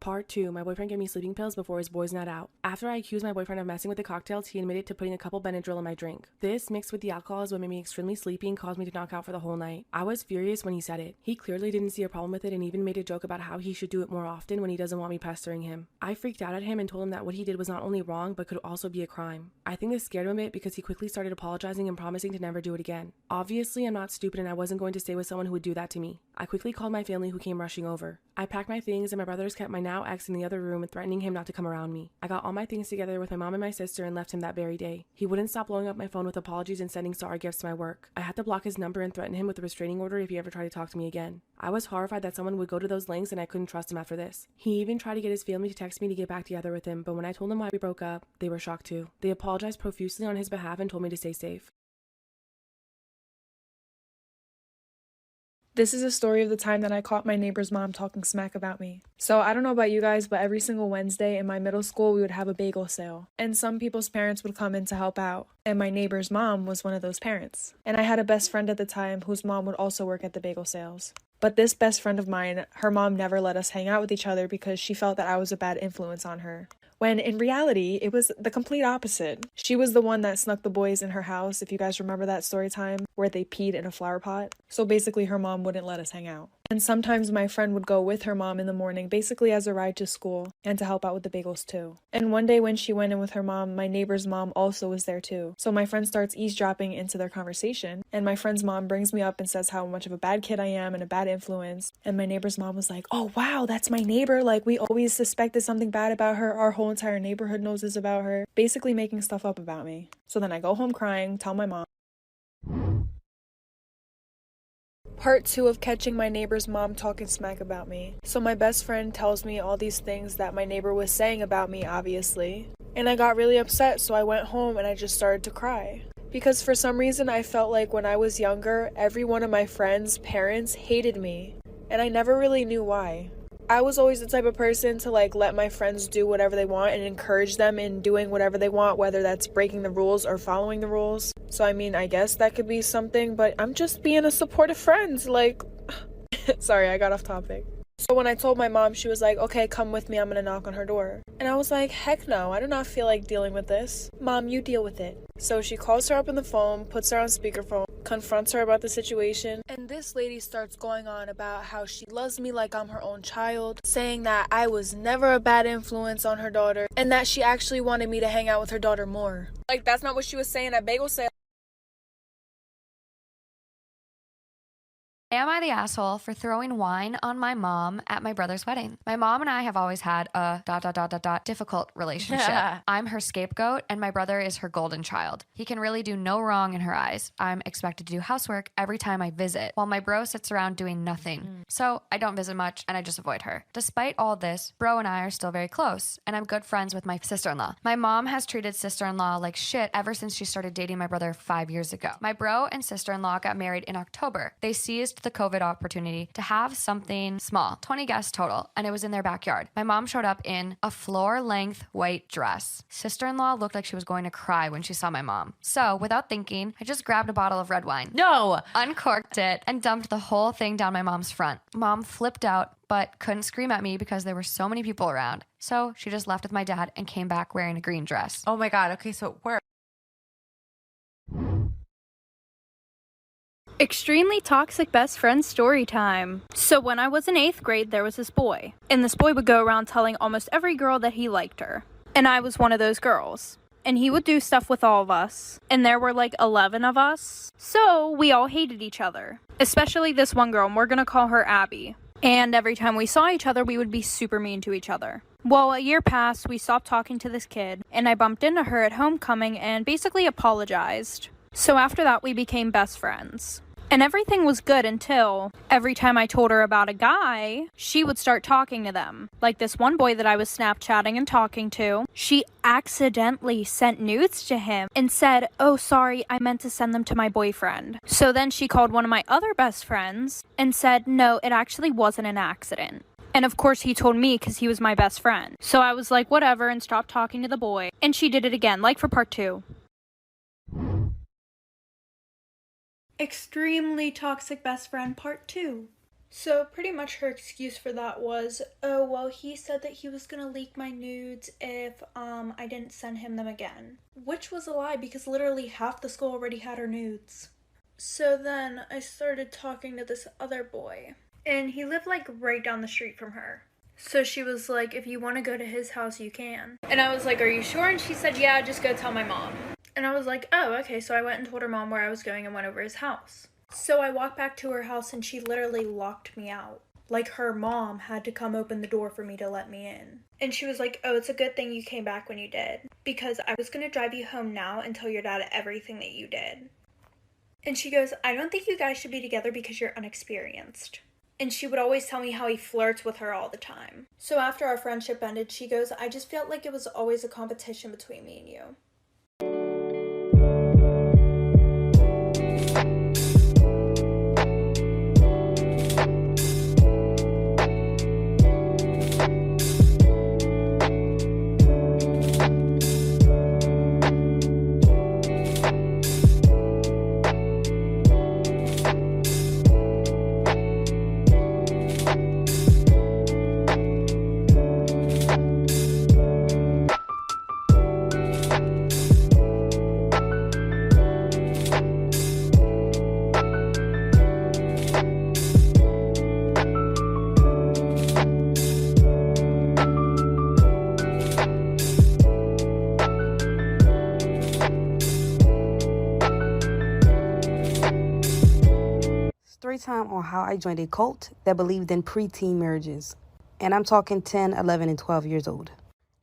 Part 2. My boyfriend gave me sleeping pills before his boys' night out. After I accused my boyfriend of messing with the cocktails, he admitted to putting a couple Benadryl in my drink. This, mixed with the alcohol, is what made me extremely sleepy and caused me to knock out for the whole night. I was furious when he said it. He clearly didn't see a problem with it and even made a joke about how he should do it more often when he doesn't want me pestering him. I freaked out at him and told him that what he did was not only wrong, but could also be a crime. I think this scared him a bit because he quickly started apologizing and promising to never do it again. Obviously, I'm not stupid and I wasn't going to stay with someone who would do that to me. I quickly called my family who came rushing over. I packed my things and my brothers kept my now ex in the other room and threatening him not to come around me. I got all my things together with my mom and my sister and left him that very day. He wouldn't stop blowing up my phone with apologies and sending sorry gifts to my work. I had to block his number and threaten him with a restraining order if he ever tried to talk to me again. I was horrified that someone would go to those lengths and I couldn't trust him after this. He even tried to get his family to text me to get back together with him, but when I told them why we broke up, they were shocked too. They apologized profusely on his behalf and told me to stay safe. This is a story of the time that I caught my neighbor's mom talking smack about me. So I don't know about you guys, but every single Wednesday in my middle school, we would have a bagel sale. And some people's parents would come in to help out. And my neighbor's mom was one of those parents. And I had a best friend at the time whose mom would also work at the bagel sales. But this best friend of mine, her mom never let us hang out with each other because she felt that I was a bad influence on her. When in reality, it was the complete opposite. She was the one that snuck the boys in her house, if you guys remember that story time, where they peed in a flower pot. So basically her mom wouldn't let us hang out. And sometimes my friend would go with her mom in the morning, basically as a ride to school, and to help out with the bagels too. And one day when she went in with her mom, my neighbor's mom also was there too. So my friend starts eavesdropping into their conversation, and my friend's mom brings me up and says how much of a bad kid I am and a bad influence. And my neighbor's mom was like, "Oh wow, that's my neighbor, like we always suspected something bad about her, our whole entire neighborhood knows this about her," basically making stuff up about me. So then I go home crying, tell my mom. Part 2 of catching my neighbor's mom talking smack about me. So my best friend tells me all these things that my neighbor was saying about me, obviously. And I got really upset, so I went home and I just started to cry. Because for some reason I felt like when I was younger, every one of my friends' parents hated me. And I never really knew why. I was always the type of person to let my friends do whatever they want and encourage them in doing whatever they want, whether that's breaking the rules or following the rules. So I mean, I guess that could be something, but I'm just being a supportive friend, Sorry, I got off topic. So when I told my mom, she was like, okay, come with me, I'm gonna knock on her door. And I was like, heck no, I do not feel like dealing with this. Mom, you deal with it. So she calls her up on the phone, puts her on speakerphone, confronts her about the situation, and this lady starts going on about how she loves me like I'm her own child, saying that I was never a bad influence on her daughter, and that she actually wanted me to hang out with her daughter more. Like, that's not what she was saying at bagel sale. Am I the asshole for throwing wine on my mom at my brother's wedding? My mom and I have always had a difficult relationship. I'm her scapegoat and my brother is her golden child. He can really do no wrong in her eyes. I'm expected to do housework every time I visit, while my bro sits around doing nothing. So I don't visit much and I just avoid her. Despite all this, bro and I are still very close and I'm good friends with my sister-in-law. My mom has treated sister-in-law like shit ever since she started dating my brother 5 years ago. My bro and sister-in-law got married in October. They seized the COVID opportunity to have something small, 20 guests total, and it was in their backyard. My mom showed up in a floor-length white dress. Sister-in-law looked like she was going to cry when she saw my mom. So, without thinking, I just grabbed a bottle of red wine. No! Uncorked it and dumped the whole thing down my mom's front. Mom flipped out, but couldn't scream at me because there were so many people around. So, she just left with my dad and came back wearing a green dress. Oh my god, okay, so where? Extremely toxic best friend story time. So when I was in 8th grade, there was this boy. And this boy would go around telling almost every girl that he liked her. And I was one of those girls. And he would do stuff with all of us. And there were like 11 of us. So we all hated each other. Especially this one girl, and we're gonna call her Abby. And every time we saw each other, we would be super mean to each other. Well, a year passed, we stopped talking to this kid. And I bumped into her at homecoming and basically apologized. So after that, we became best friends. And everything was good until every time I told her about a guy, she would start talking to them. Like this one boy that I was Snapchatting and talking to, she accidentally sent nudes to him and said, oh, sorry, I meant to send them to my boyfriend. So then she called one of my other best friends and said, no, it actually wasn't an accident. And of course he told me because he was my best friend. So I was like, whatever, and stopped talking to the boy. And she did it again, like for part 2. Extremely toxic best friend part 2. So pretty much her excuse for that was, oh, well, he said that he was gonna leak my nudes if I didn't send him them again. Which was a lie because literally half the school already had her nudes. So then I started talking to this other boy. And he lived like right down the street from her. So she was like, if you want to go to his house, you can. And I was like, are you sure? And she said, yeah, just go tell my mom. And I was like, oh, okay. So I went and told her mom where I was going and went over his house. So I walked back to her house and she literally locked me out. Like her mom had to come open the door for me to let me in. And she was like, oh, it's a good thing you came back when you did. Because I was going to drive you home now and tell your dad everything that you did. And she goes, I don't think you guys should be together because you're unexperienced. And she would always tell me how he flirts with her all the time. So after our friendship ended, she goes, I just felt like it was always a competition between me and you. Storytime on how I joined a cult that believed in preteen marriages. And I'm talking 10, 11, and 12 years old.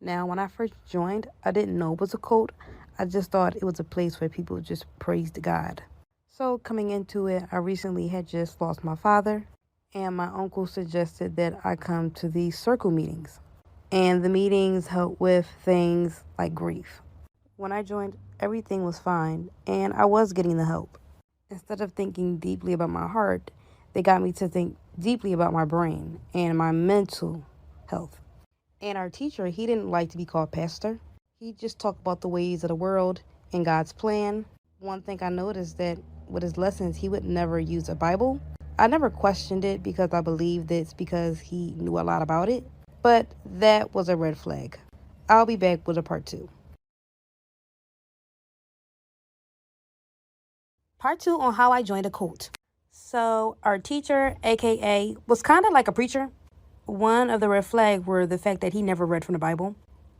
Now, when I first joined, I didn't know it was a cult. I just thought it was a place where people just praised God. So coming into it, I recently had just lost my father. And my uncle suggested that I come to these circle meetings. And the meetings help with things like grief. When I joined, everything was fine. And I was getting the help. Instead of thinking deeply about my heart, they got me to think deeply about my brain and my mental health. And our teacher, he didn't like to be called pastor. He just talked about the ways of the world and God's plan. One thing I noticed that with his lessons, he would never use a Bible. I never questioned it because I believed it's because he knew a lot about it, but that was a red flag. I'll be back with a part 2. Part 2 on how I joined a cult. So our teacher, aka, was kind of like a preacher. One of the red flags were the fact that he never read from the Bible.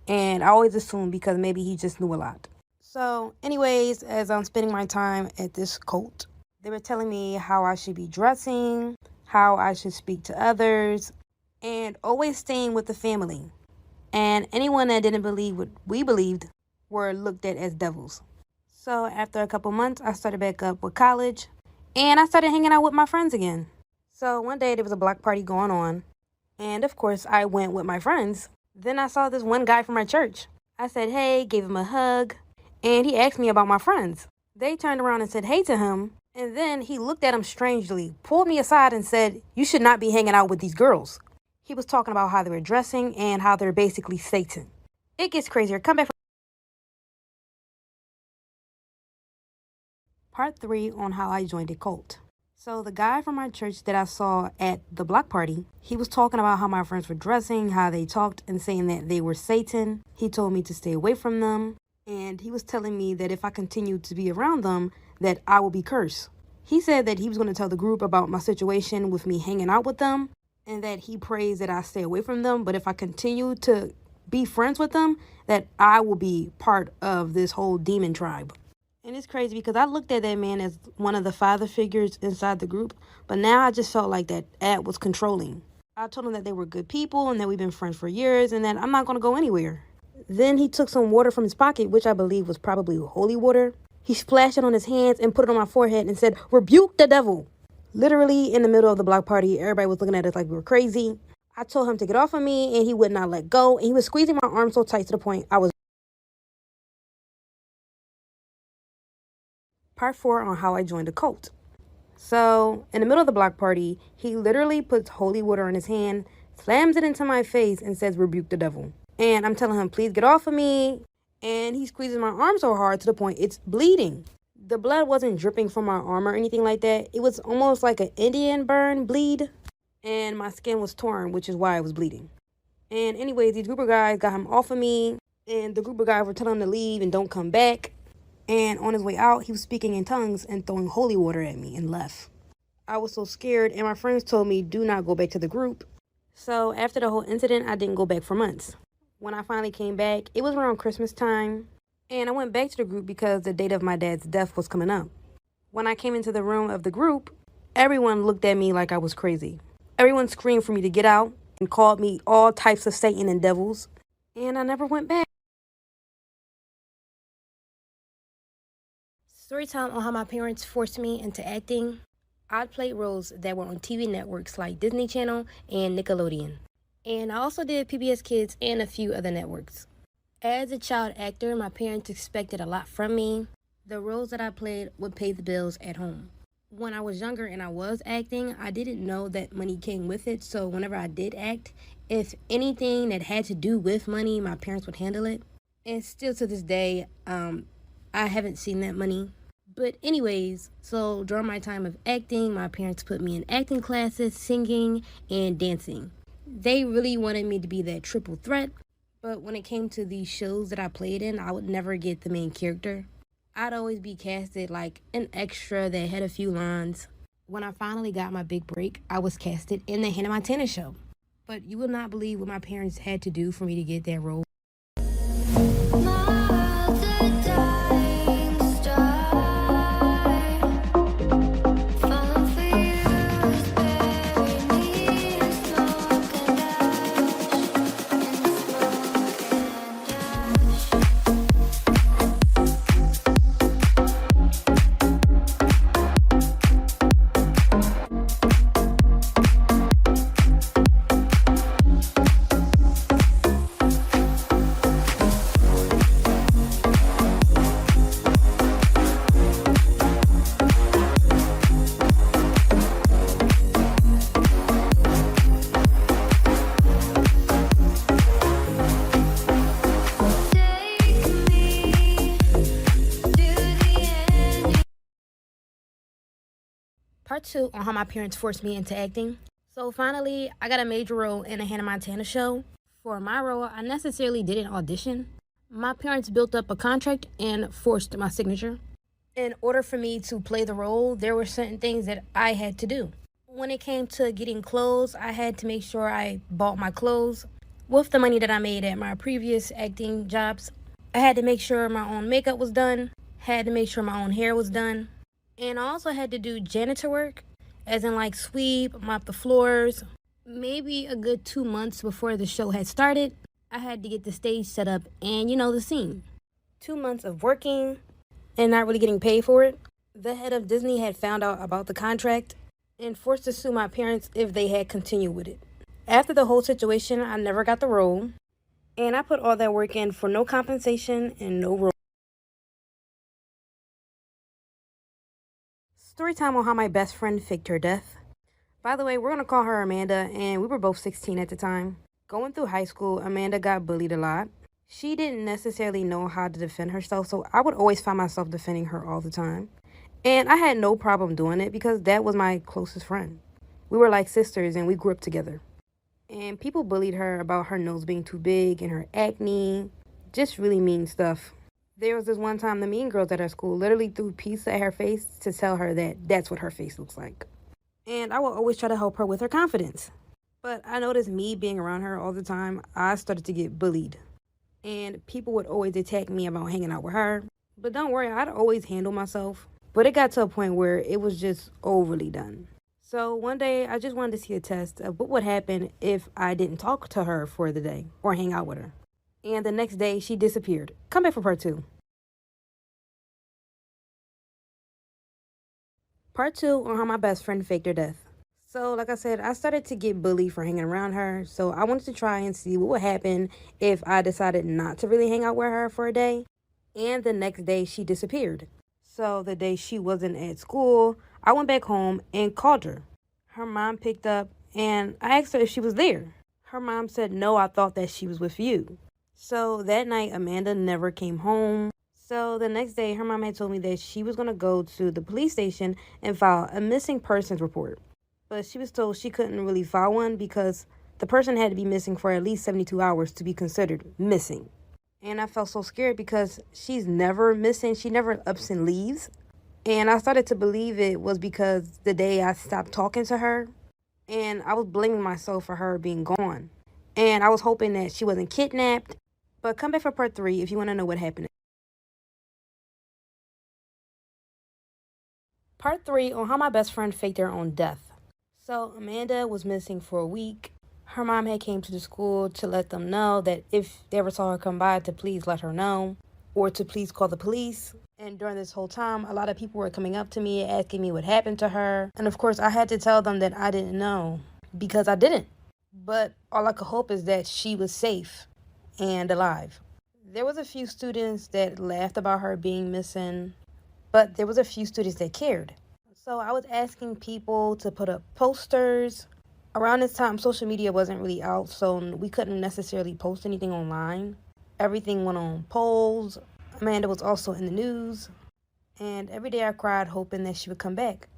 And I always assumed because maybe he just knew a lot. So anyways, as I'm spending my time at this cult, they were telling me how I should be dressing, how I should speak to others, and always staying with the family. And anyone that didn't believe what we believed were looked at as devils. So after a couple months, I started back up with college, and I started hanging out with my friends again. So one day there was a block party going on, and of course I went with my friends. Then I saw this one guy from my church. I said, hey, gave him a hug, and he asked me about my friends. They turned around and said hey to him, and then he looked at him strangely, pulled me aside and said, you should not be hanging out with these girls. He was talking about how they were dressing and how they're basically Satan. It gets crazier. Come back for part 3 on how I joined a cult. So the guy from my church that I saw at the block party, he was talking about how my friends were dressing, how they talked, and saying that they were Satan. He told me to stay away from them, and he was telling me that if I continued to be around them, that I would be cursed. He said that he was going to tell the group about my situation with me hanging out with them, and that he prays that I stay away from them, but if I continue to be friends with them, that I will be part of this whole demon tribe. And it's crazy because I looked at that man as one of the father figures inside the group, but now I just felt like that ad was controlling. I told him that they were good people and that we've been friends for years and that I'm not going to go anywhere. Then he took some water from his pocket, which I believe was probably holy water. He splashed it on his hands and put it on my forehead and said, rebuke the devil. Literally in the middle of the block party, everybody was looking at us like we were crazy. I told him to get off of me and he would not let go. And he was squeezing my arm so tight to the point I was. Part 4 on how I joined a cult. So, in the middle of the block party, he literally puts holy water in his hand, slams it into my face, and says, rebuke the devil. And I'm telling him, please get off of me. And he squeezes my arm so hard to the point it's bleeding. The blood wasn't dripping from my arm or anything like that. It was almost like an Indian burn bleed. And my skin was torn, which is why I was bleeding. And anyways, these group of guys got him off of me. And the group of guys were telling him to leave and don't come back. And on his way out, he was speaking in tongues and throwing holy water at me and left. I was so scared, and my friends told me, do not go back to the group. So after the whole incident, I didn't go back for months. When I finally came back, it was around Christmas time. And I went back to the group because the date of my dad's death was coming up. When I came into the room of the group, everyone looked at me like I was crazy. Everyone screamed for me to get out and called me all types of Satan and devils. And I never went back. Storytime on how my parents forced me into acting. I played roles that were on TV networks like Disney Channel and Nickelodeon. And I also did PBS Kids and a few other networks. As a child actor, my parents expected a lot from me. The roles that I played would pay the bills at home. When I was younger and I was acting, I didn't know that money came with it. So whenever I did act, if anything that had to do with money, my parents would handle it. And still to this day, I haven't seen that money. But anyways, so during my time of acting, my parents put me in acting classes, singing, and dancing. They really wanted me to be that triple threat. But when it came to these shows that I played in, I would never get the main character. I'd always be casted like an extra that had a few lines. When I finally got my big break, I was casted in the Hannah Montana show. But you will not believe what my parents had to do for me to get that role. Part 2 on how my parents forced me into acting. So finally, I got a major role in a Hannah Montana show. For my role, I necessarily didn't audition. My parents built up a contract and forced my signature. In order for me to play the role, there were certain things that I had to do. When it came to getting clothes, I had to make sure I bought my clothes. With the money that I made at my previous acting jobs, I had to make sure my own makeup was done, had to make sure my own hair was done, and I also had to do janitor work, as in like sweep, mop the floors. Maybe a good 2 months before the show had started, I had to get the stage set up and, the scene. 2 months of working and not really getting paid for it. The head of Disney had found out about the contract and forced to sue my parents if they had continued with it. After the whole situation, I never got the role, and I put all that work in for no compensation and no role. Storytime on how my best friend faked her death. By the way, we're going to call her Amanda, and we were both 16 at the time. Going through high school, Amanda got bullied a lot. She didn't necessarily know how to defend herself, so I would always find myself defending her all the time. And I had no problem doing it because that was my closest friend. We were like sisters, and we grew up together. And people bullied her about her nose being too big and her acne, just really mean stuff. There was this one time the mean girls at her school literally threw pizza at her face to tell her that that's what her face looks like. And I would always try to help her with her confidence. But I noticed me being around her all the time, I started to get bullied. And people would always attack me about hanging out with her. But don't worry, I'd always handle myself. But it got to a point where it was just overly done. So one day, I just wanted to see a test of what would happen if I didn't talk to her for the day or hang out with her. And the next day, she disappeared. Come back for part 2. Part 2 on how my best friend faked her death. So, like I said, I started to get bullied for hanging around her. So I wanted to try and see what would happen if I decided not to really hang out with her for a day. And the next day, she disappeared. So the day she wasn't at school, I went back home and called her. Her mom picked up and I asked her if she was there. Her mom said, "No, I thought that she was with you." So that night, Amanda never came home. So the next day, her mom had told me that she was going to go to the police station and file a missing persons report. But she was told she couldn't really file one because the person had to be missing for at least 72 hours to be considered missing. And I felt so scared because she's never missing. She never ups and leaves. And I started to believe it was because the day I stopped talking to her, and I was blaming myself for her being gone. And I was hoping that she wasn't kidnapped. But come back for part 3 if you want to know what happened. Part 3 on how my best friend faked her own death. So Amanda was missing for a week. Her mom had came to the school to let them know that if they ever saw her come by, to please let her know or to please call the police. And during this whole time, a lot of people were coming up to me asking me what happened to her. And of course, I had to tell them that I didn't know because I didn't. But all I could hope is that she was safe and alive. There was a few students that laughed about her being missing, but there was a few students that cared. So I was asking people to put up posters. Around this time, social media wasn't really out, so we couldn't necessarily post anything online. Everything went on polls. Amanda was also in the news. And every day I cried hoping that she would come back.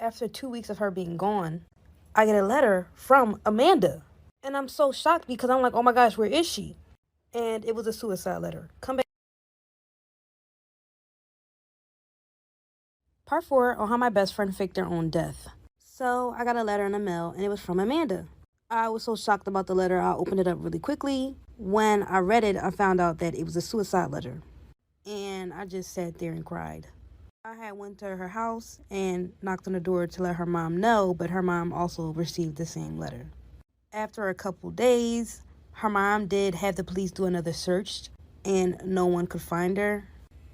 After 2 weeks of her being gone, I get a letter from Amanda. And I'm so shocked because I'm like, oh my gosh, where is she? And it was a suicide letter. Come back. Part 4 on how my best friend faked her own death. So I got a letter in the mail and it was from Amanda. I was so shocked about the letter, I opened it up really quickly. When I read it, I found out that it was a suicide letter. And I just sat there and cried. I had went to her house and knocked on the door to let her mom know, but her mom also received the same letter. After a couple days, her mom did have the police do another search and no one could find her.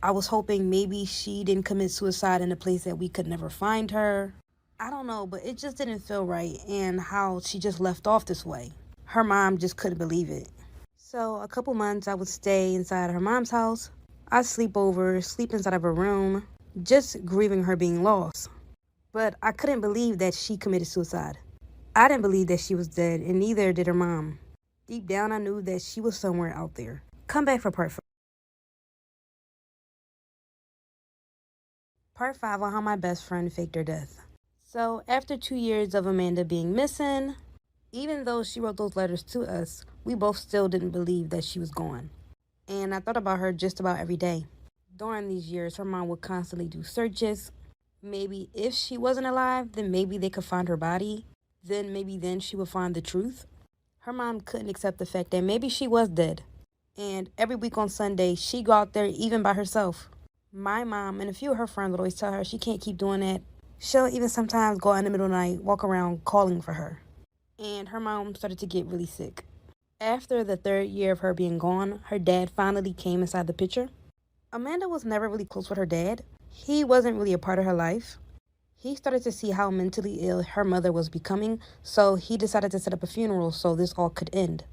I was hoping maybe she didn't commit suicide in a place that we could never find her. I don't know, but it just didn't feel right and how she just left off this way. Her mom just couldn't believe it. So a couple months I would stay inside her mom's house. I'd sleep inside of her room, just grieving her being lost. But I couldn't believe that she committed suicide. I didn't believe that she was dead, and neither did her mom. Deep down, I knew that she was somewhere out there. Come back for part 5. Part 5 on how my best friend faked her death. So after 2 years of Amanda being missing, even though she wrote those letters to us, we both still didn't believe that she was gone. And I thought about her just about every day. During these years, her mom would constantly do searches. Maybe if she wasn't alive, then maybe they could find her body. Then she would find the truth. Her mom couldn't accept the fact that maybe she was dead. And every week on Sunday, she'd go out there even by herself. My mom and a few of her friends would always tell her she can't keep doing that. She'll even sometimes go out in the middle of the night, walk around calling for her. And her mom started to get really sick. After the 3rd year of her being gone, her dad finally came inside the picture. Amanda was never really close with her dad. He wasn't really a part of her life. He started to see how mentally ill her mother was becoming, so he decided to set up a funeral so this all could end.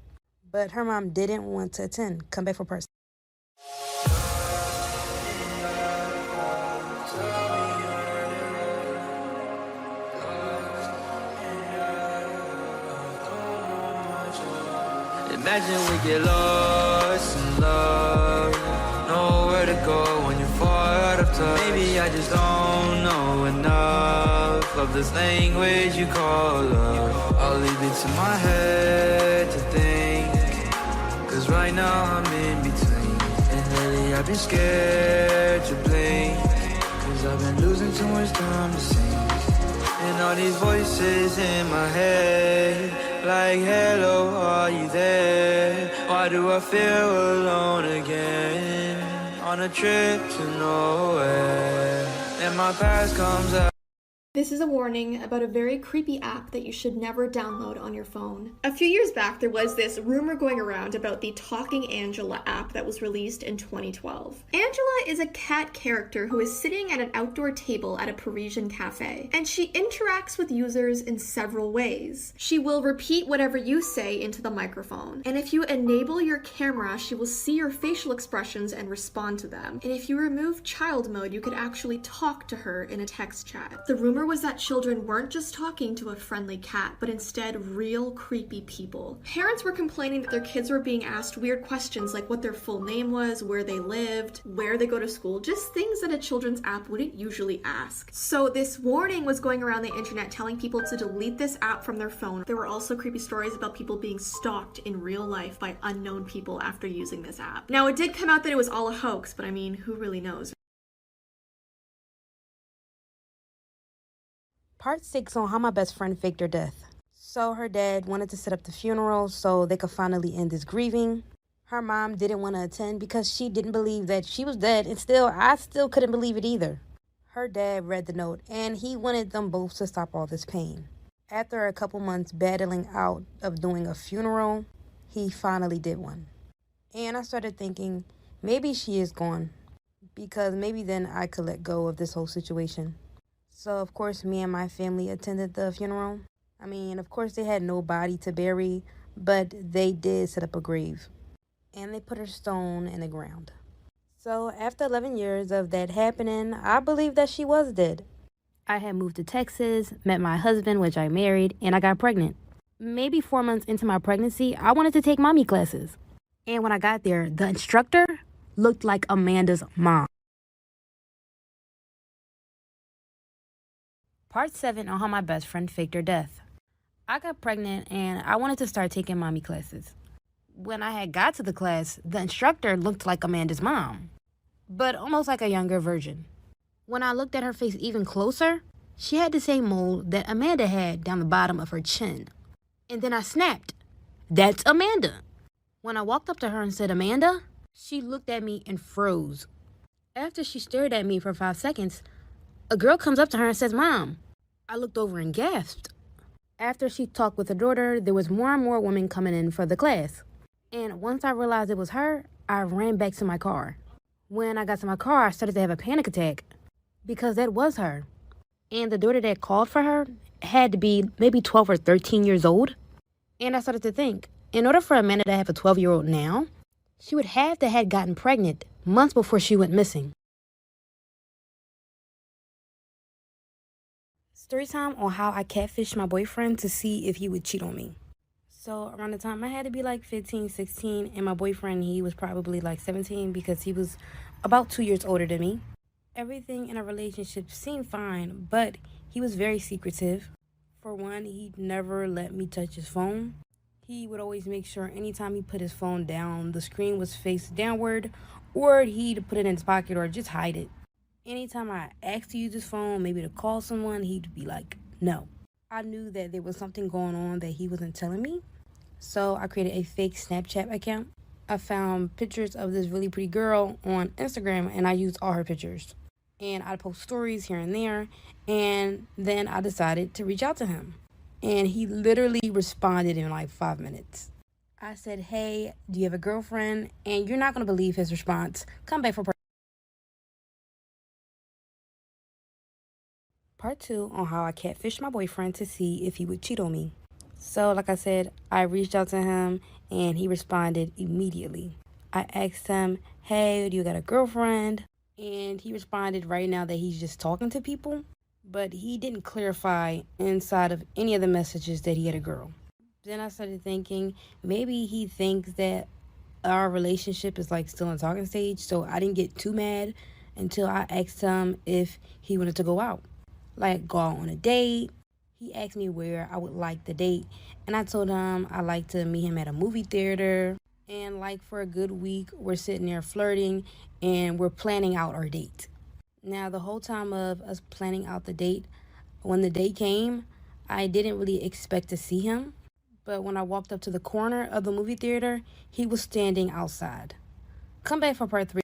But her mom didn't want to attend. Come back for part. Imagine we get lost in love, nowhere to go when you're far out of touch. Maybe I just don't know enough of this language you call love. I'll leave it to my head to think, cause right now I'm in between. And lately I've been scared to blink, cause I've been losing too much time to sing. And all these voices in my head, like, hello, are you there? Why do I feel alone again? On a trip to nowhere, and my past comes out. This is a warning about a very creepy app that you should never download on your phone. A few years back, there was this rumor going around about the Talking Angela app that was released in 2012. Angela is a cat character who is sitting at an outdoor table at a Parisian cafe, and she interacts with users in several ways. She will repeat whatever you say into the microphone, and if you enable your camera, she will see your facial expressions and respond to them. And if you remove child mode, you could actually talk to her in a text chat. The rumor was that children weren't just talking to a friendly cat, but instead real creepy people. Parents were complaining that their kids were being asked weird questions like what their full name was, where they lived, where they go to school, just things that a children's app wouldn't usually ask. So this warning was going around the internet telling people to delete this app from their phone. There were also creepy stories about people being stalked in real life by unknown people after using this app. Now, it did come out that it was all a hoax, but I mean, who really knows? Part 6 on how my best friend faked her death. So her dad wanted to set up the funeral so they could finally end this grieving. Her mom didn't want to attend because she didn't believe that she was dead, and I still couldn't believe it either. Her dad read the note, and he wanted them both to stop all this pain. After a couple months battling out of doing a funeral, he finally did one. And I started thinking, maybe she is gone, because maybe then I could let go of this whole situation. So, of course, me and my family attended the funeral. I mean, of course, they had no body to bury, but they did set up a grave. And they put her stone in the ground. So, after 11 years of that happening, I believe that she was dead. I had moved to Texas, met my husband, which I married, and I got pregnant. Maybe 4 months into my pregnancy, I wanted to take mommy classes. And when I got there, the instructor looked like Amanda's mom. Part 7 on how my best friend faked her death. I got pregnant and I wanted to start taking mommy classes. When I had got to the class, the instructor looked like Amanda's mom, but almost like a younger version. When I looked at her face even closer, she had the same mole that Amanda had down the bottom of her chin. And then I snapped. That's Amanda. When I walked up to her and said, Amanda, she looked at me and froze. After she stared at me for 5 seconds, a girl comes up to her and says, Mom. I looked over and gasped. After she talked with her daughter, there was more and more women coming in for the class. And once I realized it was her, I ran back to my car. When I got to my car, I started to have a panic attack because that was her. And the daughter that called for her had to be maybe 12 or 13 years old. And I started to think, in order for Amanda to have a 12-year-old now, she would have to have gotten pregnant months before she went missing. Storytime on how I catfished my boyfriend to see if he would cheat on me. So around the time I had to be like 15, 16, and my boyfriend, he was probably like 17 because he was about 2 years older than me. Everything in our relationship seemed fine, but He was very secretive. For one, he'd never let me touch his phone. He would always make sure anytime he put his phone down, the screen was face downward, or he'd put it in his pocket or just hide it. Anytime I asked to use his phone, maybe to call someone, he'd be like, no. I knew that there was something going on that he wasn't telling me, so I created a fake Snapchat account. I found pictures of this really pretty girl on Instagram, and I used all her pictures. And I'd post stories here and there, and then I decided to reach out to him. And he literally responded in like 5 minutes. I said, hey, do you have a girlfriend? And you're not going to believe his response. Come back for part 2 on how I catfished my boyfriend to see if he would cheat on me. So, like I said, I reached out to him, and he responded immediately. I asked him, hey, do you got a girlfriend? And he responded right now that he's just talking to people. But he didn't clarify inside of any of the messages that he had a girl. Then I started thinking maybe he thinks that our relationship is like still in talking stage. So I didn't get too mad until I asked him if he wanted to go out. Like go out on a date. He asked me where I would like the date. And I told him I like to meet him at a movie theater. And like for a good week, we're sitting there flirting and we're planning out our date. Now, the whole time of us planning out the date, when the date came, I didn't really expect to see him. But when I walked up to the corner of the movie theater, he was standing outside. Come back for part 3.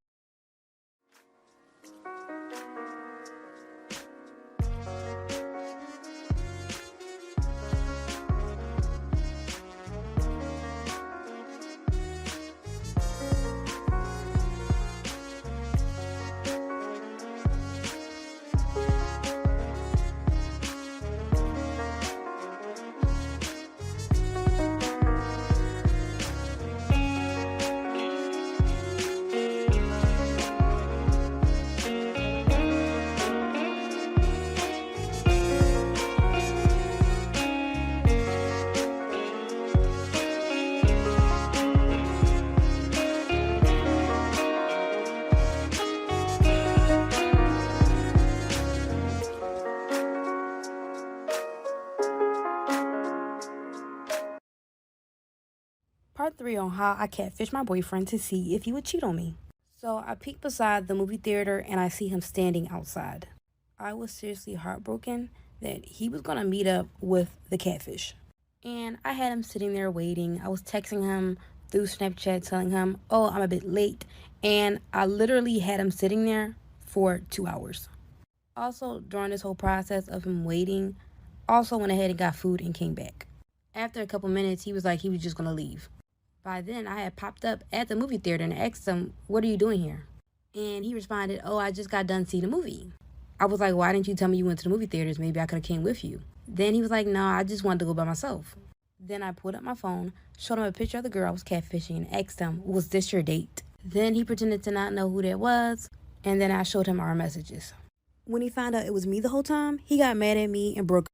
Part 3 on how I catfished my boyfriend to see if he would cheat on me. So I peeked beside the movie theater and I see him standing outside. I was seriously heartbroken that he was going to meet up with the catfish. And I had him sitting there waiting. I was texting him through Snapchat telling him, oh, I'm a bit late. And I literally had him sitting there for 2 hours. Also, during this whole process of him waiting, also went ahead and got food and came back. After a couple minutes, he was like he was just going to leave. By then, I had popped up at the movie theater and asked him, what are you doing here? And he responded, oh, I just got done seeing a movie. I was like, why didn't you tell me you went to the movie theaters? Maybe I could have came with you. Then he was like, no, I just wanted to go by myself. Then I pulled up my phone, showed him a picture of the girl I was catfishing, and asked him, was this your date? Then he pretended to not know who that was, and then I showed him our messages. When he found out it was me the whole time, he got mad at me and broke.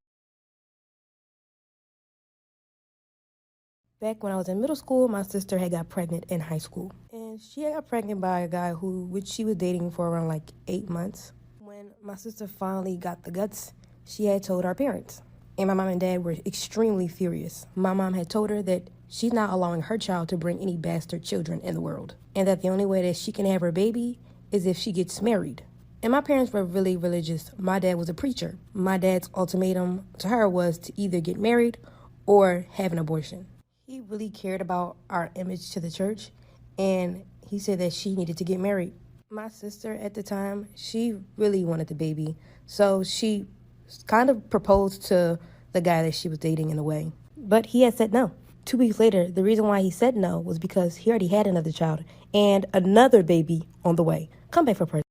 Back when I was in middle school, my sister had got pregnant in high school. And she had got pregnant by a guy which she was dating for around like 8 months. When my sister finally got the guts, she had told our parents. And my mom and dad were extremely furious. My mom had told her that she's not allowing her child to bring any bastard children in the world. And that the only way that she can have her baby is if she gets married. And my parents were really religious. My dad was a preacher. My dad's ultimatum to her was to either get married or have an abortion. He really cared about our image to the church, and he said that she needed to get married. My sister at the time, she really wanted the baby, so she kind of proposed to the guy that she was dating in a way. But he had said no. 2 weeks later, the reason why he said no was because he already had another child and another baby on the way. Come back for part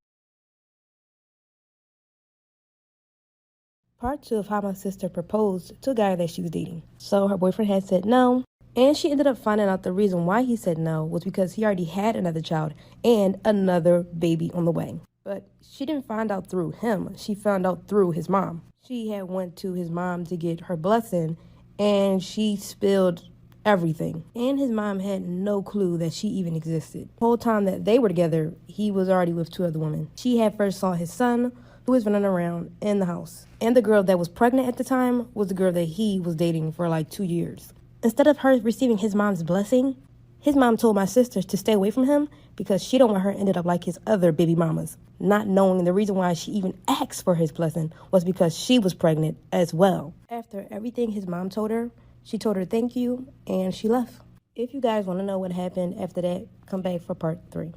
2 of how my sister proposed to a guy that she was dating. So her boyfriend had said no. And she ended up finding out the reason why he said no was because he already had another child and another baby on the way. But she didn't find out through him. She found out through his mom. She had went to his mom to get her blessing, and she spilled everything. And his mom had no clue that she even existed. The whole time that they were together, he was already with 2 other women. She had first saw his son who was running around in the house. And the girl that was pregnant at the time was the girl that he was dating for like 2 years. Instead of her receiving his mom's blessing, his mom told my sisters to stay away from him because she don't want her ended up like his other baby mamas. Not knowing the reason why she even asked for his blessing was because she was pregnant as well. After everything his mom told her, she told her thank you and she left. If you guys want to know what happened after that, come back for part 3.